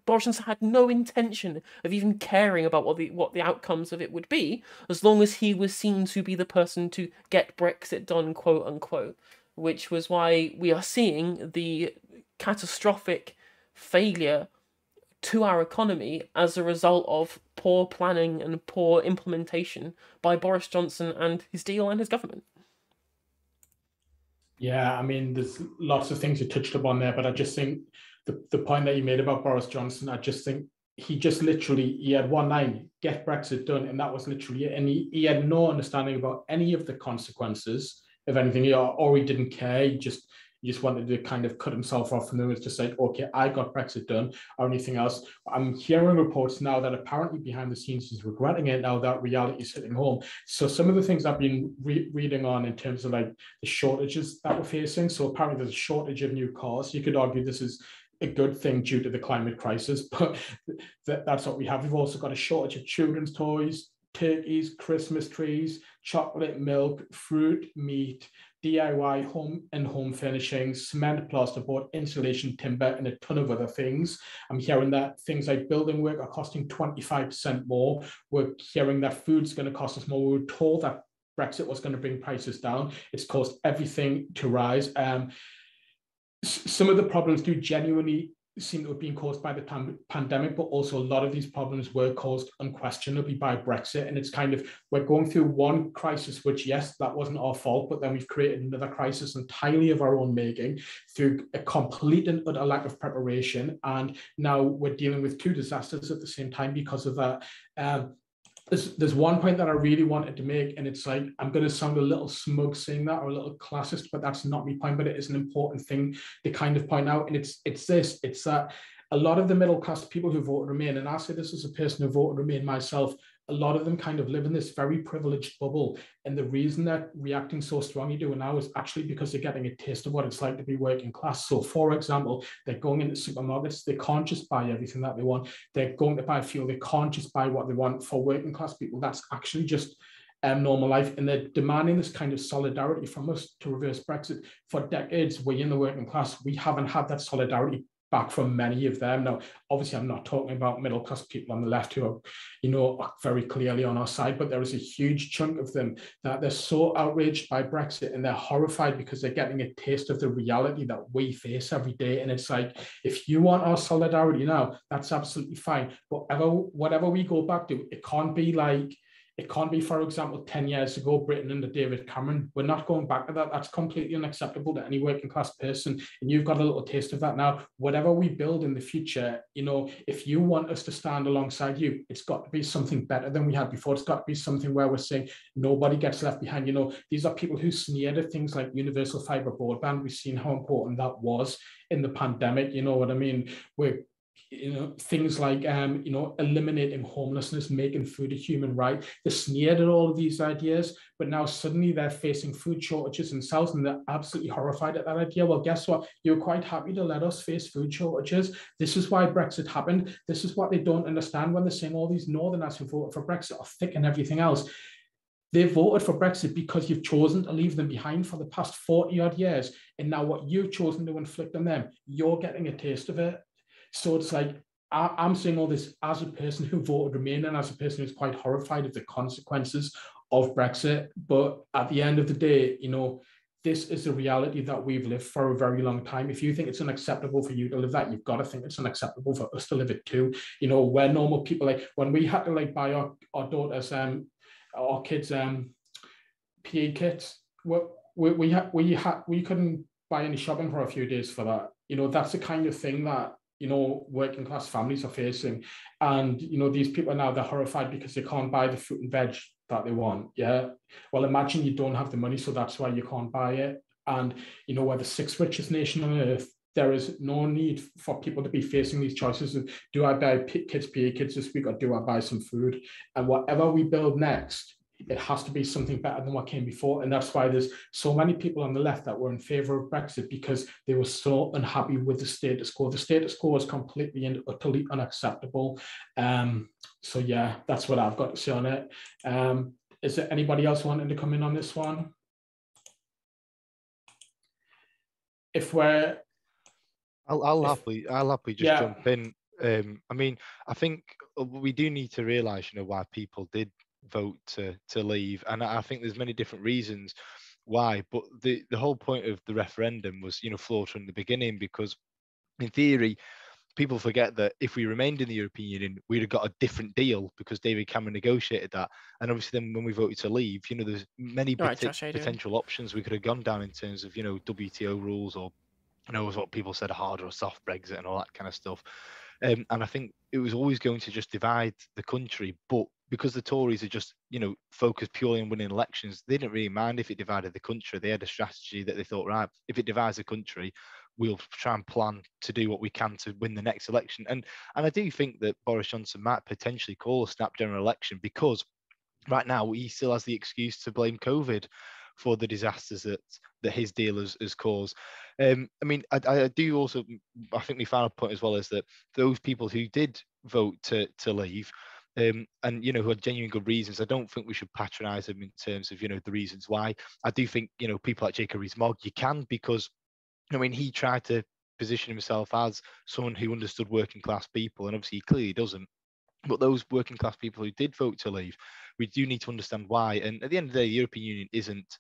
Boris Johnson had no intention of even caring about what the outcomes of it would be, as long as he was seen to be the person to get Brexit done, quote unquote, which was why we are seeing the catastrophic failure to our economy as a result of poor planning and poor implementation by Boris Johnson and his deal and his government. Yeah, I mean, there's lots of things you touched upon there, but I just think the point that you made about Boris Johnson, I just think he had one line, get Brexit done, and that was literally it. And he had no understanding about any of the consequences of anything, or he didn't care. He just wanted to kind of cut himself off, and then it was just like, okay, I got Brexit done, or anything else. I'm hearing reports now that apparently behind the scenes he's regretting it now that reality is hitting home. So some of the things I've been reading on in terms of like the shortages that we're facing. So apparently there's a shortage of new cars. You could argue this is a good thing due to the climate crisis, but that's what we have. We've also got a shortage of children's toys, turkeys, Christmas trees, chocolate, milk, fruit, meat, DIY home and home furnishings, cement, plasterboard, insulation, timber, and a ton of other things. I'm hearing that things like building work are costing 25% more. We're hearing that food's going to cost us more. We were told that Brexit was going to bring prices down. It's caused everything to rise. Some of the problems do genuinely seem to have been caused by the pandemic, but also a lot of these problems were caused unquestionably by Brexit. And it's kind of, we're going through one crisis, which, yes, that wasn't our fault, but then we've created another crisis entirely of our own making through a complete and utter lack of preparation. And now we're dealing with two disasters at the same time because of that. There's one point that I really wanted to make, and it's like, I'm going to sound a little smug saying that, or a little classist, but that's not my point, but it is an important thing to kind of point out. And it's that a lot of the middle class people who voted Remain, and I say this as a person who voted Remain myself, a lot of them kind of live in this very privileged bubble. And the reason they're reacting so strongly to it now is actually because they're getting a taste of what it's like to be working class. So, for example, they're going into supermarkets, they can't just buy everything that they want. They're going to buy fuel, they can't just buy what they want. For working class people, that's actually just normal life. And they're demanding this kind of solidarity from us to reverse Brexit. For decades, we in the working class, we haven't had that solidarity back from many of them. Now, obviously, I'm not talking about middle class people on the left who are, very clearly on our side, but there is a huge chunk of them that they're so outraged by Brexit and they're horrified because they're getting a taste of the reality that we face every day. And it's like, if you want our solidarity now, that's absolutely fine. But whatever we go back to, it can't be, for example, 10 years ago, Britain under David Cameron. We're not going back to that. That's completely unacceptable to any working class person. And you've got a little taste of that now. Whatever we build in the future, if you want us to stand alongside you, it's got to be something better than we had before. It's got to be something where we're saying nobody gets left behind. These are people who sneered at things like universal fiber broadband. We've seen how important that was in the pandemic. You know what I mean? Things like eliminating homelessness, making food a human right. They sneered at all of these ideas, but now suddenly they're facing food shortages themselves and they're absolutely horrified at that idea. Well, guess what? You're quite happy to let us face food shortages. This is why Brexit happened. This is what they don't understand when they're saying all these Northerners who voted for Brexit are thick and everything else. They voted for Brexit because you've chosen to leave them behind for the past 40 odd years. And now what you've chosen to inflict on them, you're getting a taste of it. So it's like, I'm saying all this as a person who voted Remain and as a person who's quite horrified of the consequences of Brexit. But at the end of the day, this is a reality that we've lived for a very long time. If you think it's unacceptable for you to live that, you've got to think it's unacceptable for us to live it too. We're normal people. Like when we had to buy our daughters, our kids' PE kits, we couldn't buy any shopping for a few days for that. That's the kind of thing that working class families are facing. And, these people now, they're horrified because they can't buy the fruit and veg that they want. Yeah. Well, imagine you don't have the money, so that's why you can't buy it. And, we're the sixth richest nation on earth. There is no need for people to be facing these choices of, do I buy kids' PA kids this week or do I buy some food? And whatever we build next, it has to be something better than what came before. And that's why there's so many people on the left that were in favor of Brexit, because they were so unhappy with the status quo. The status quo is completely and utterly unacceptable. So yeah, that's what I've got to say on it. Is there anybody else wanting to come in on this one? I'll happily just jump in. I think we do need to realise, why people did vote to leave, and I think there's many different reasons why, but the whole point of the referendum was flawed from the beginning, because in theory people forget that if we remained in the European Union, we'd have got a different deal because David Cameron negotiated that. And obviously then when we voted to leave, there's many potential options we could have gone down in terms of WTO rules, or was what people said, a hard or soft Brexit and all that kind of stuff. And I think it was always going to just divide the country. But because the Tories are just, focused purely on winning elections, they didn't really mind if it divided the country. They had a strategy that they thought, right, if it divides the country, we'll try and plan to do what we can to win the next election. And I do think that Boris Johnson might potentially call a snap general election, because right now he still has the excuse to blame COVID for the disasters that his deal has caused. I do also, I think the final point as well is that those people who did vote to leave, and who had genuine good reasons. I don't think we should patronise them in terms of the reasons why. I do think people like Jacob Rees-Mogg, you can, because he tried to position himself as someone who understood working class people, and obviously he clearly doesn't. But those working class people who did vote to leave, we do need to understand why. And at the end of the day, the European Union isn't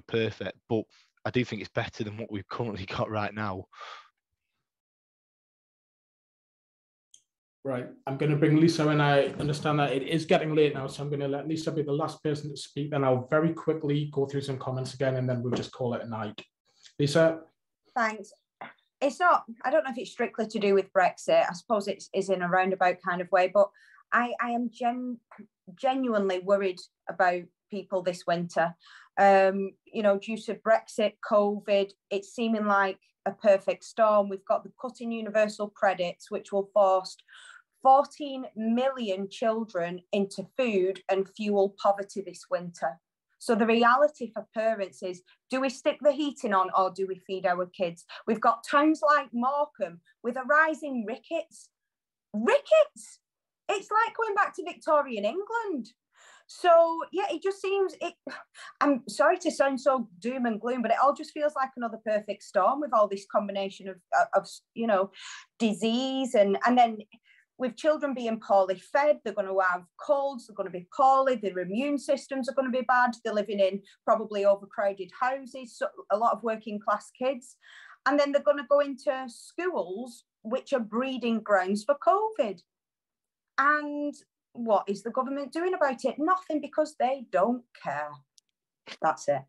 perfect, but I do think it's better than what we've currently got right now. Right, I'm going to bring Lisa in. I understand that it is getting late now, so I'm going to let Lisa be the last person to speak. Then I'll very quickly go through some comments again, and then we'll just call it a night. Lisa? Thanks. It's not, I don't know if it's strictly to do with Brexit. I suppose it is in a roundabout kind of way, but I am genuinely worried about people this winter. Due to Brexit, COVID, it's seeming like a perfect storm. We've got the cut in universal credits, which will force 14 million children into food and fuel poverty this winter. So the reality for parents is, do we stick the heating on or do we feed our kids? We've got towns like Morecambe with a rising rickets. Rickets! It's like going back to Victorian England. So, yeah, it just seems, I'm sorry to sound so doom and gloom, but it all just feels like another perfect storm with all this combination of disease. And then with children being poorly fed, they're going to have colds, they're going to be poorly, their immune systems are going to be bad, they're living in probably overcrowded houses, so a lot of working class kids. And then they're going to go into schools which are breeding grounds for COVID. And what is the government doing about it? Nothing, because they don't care. That's it.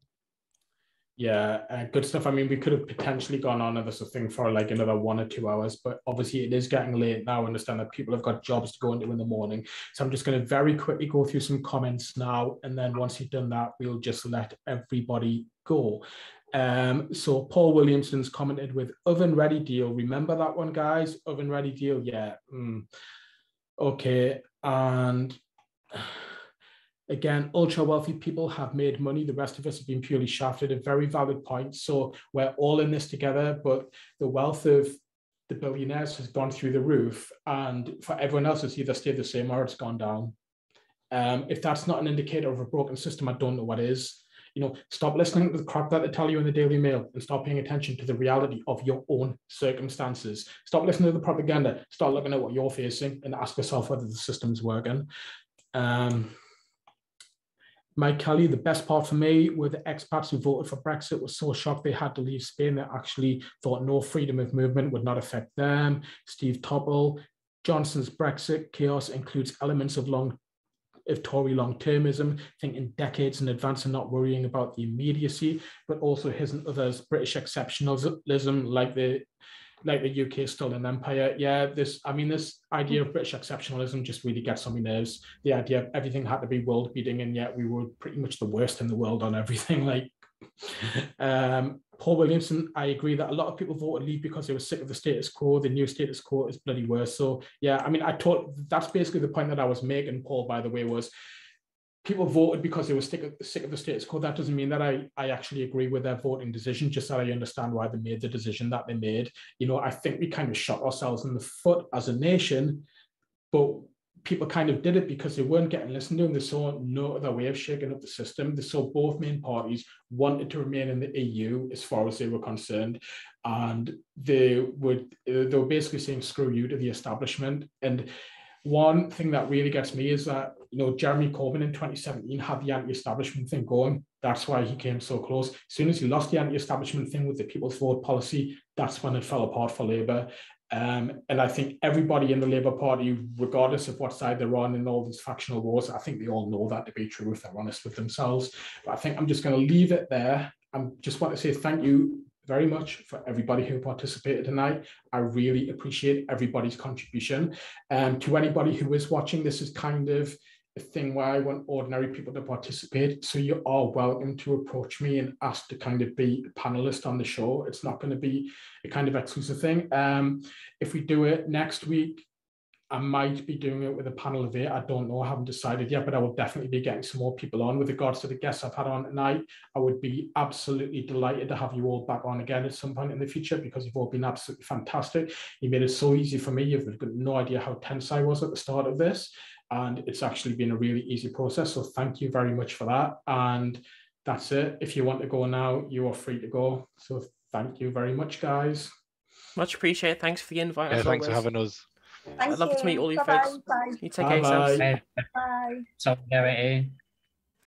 Yeah, good stuff. I mean, we could have potentially gone on this thing for like another 1 or 2 hours, but obviously it is getting late now. I understand that people have got jobs to go into in the morning. So I'm just going to very quickly go through some comments now. And then once you've done that, we'll just let everybody go. So Paul Williamson's commented with oven ready deal. Remember that one, guys? Oven ready deal. Yeah. Okay. And again, ultra wealthy people have made money. The rest of us have been purely shafted. A very valid point. So we're all in this together, but the wealth of the billionaires has gone through the roof, and for everyone else, it's either stayed the same or it's gone down. If that's not an indicator of a broken system, I don't know what is. Stop listening to the crap that they tell you in the Daily Mail and start paying attention to the reality of your own circumstances. Stop listening to the propaganda. Start looking at what you're facing and ask yourself whether the system's working. Mike Kelly, the best part for me were the expats who voted for Brexit were so shocked they had to leave Spain. They actually thought no freedom of movement would not affect them. Steve Topple, Johnson's Brexit chaos includes elements of Tory long-termism, thinking decades in advance and not worrying about the immediacy, but also his and others' British exceptionalism, like the UK is still an empire. Yeah, this idea of British exceptionalism just really gets on my nerves. The idea of everything had to be world beating, and yet we were pretty much the worst in the world on everything. Paul Williamson, I agree that a lot of people voted leave because they were sick of the status quo. The new status quo is bloody worse. So yeah, that's basically the point that I was making, Paul, by the way, was people voted because they were sick of the status quo. That doesn't mean that I actually agree with their voting decision, just that I understand why they made the decision that they made. I think we kind of shot ourselves in the foot as a nation, but people kind of did it because they weren't getting listened to, and they saw no other way of shaking up the system. They saw both main parties wanted to remain in the EU as far as they were concerned, and they were basically saying screw you to the establishment. And one thing that really gets me is that Jeremy Corbyn in 2017 had the anti-establishment thing going. That's why he came so close. As soon as he lost the anti-establishment thing with the People's Vote policy, that's when it fell apart for Labour. And I think everybody in the Labour Party, regardless of what side they're on in all these factional wars, I think they all know that to be true if they're honest with themselves. But I think I'm just going to leave it there. I just want to say thank you very much for everybody who participated tonight. I really appreciate everybody's contribution. To anybody who is watching, this is kind of a thing where I want ordinary people to participate. So you are welcome to approach me and ask to kind of be a panelist on the show. It's not going to be a kind of exclusive thing. If we do it next week, I might be doing it with a panel of 8. I don't know. I haven't decided yet, but I will definitely be getting some more people on. With regards to the guests I've had on tonight, I would be absolutely delighted to have you all back on again at some point in the future, because you've all been absolutely fantastic. You made it so easy for me. You've got no idea how tense I was at the start of this. and it's actually been a really easy process. So thank you very much for that. And that's it. If you want to go now, you are free to go. So thank you very much, guys. Much appreciated. Thanks for the invite. Yeah, thanks for having us. Thank I'd love you. to meet all you Bye-bye. folks. Bye. You take care of yourselves. Bye. Bye. Solidarity.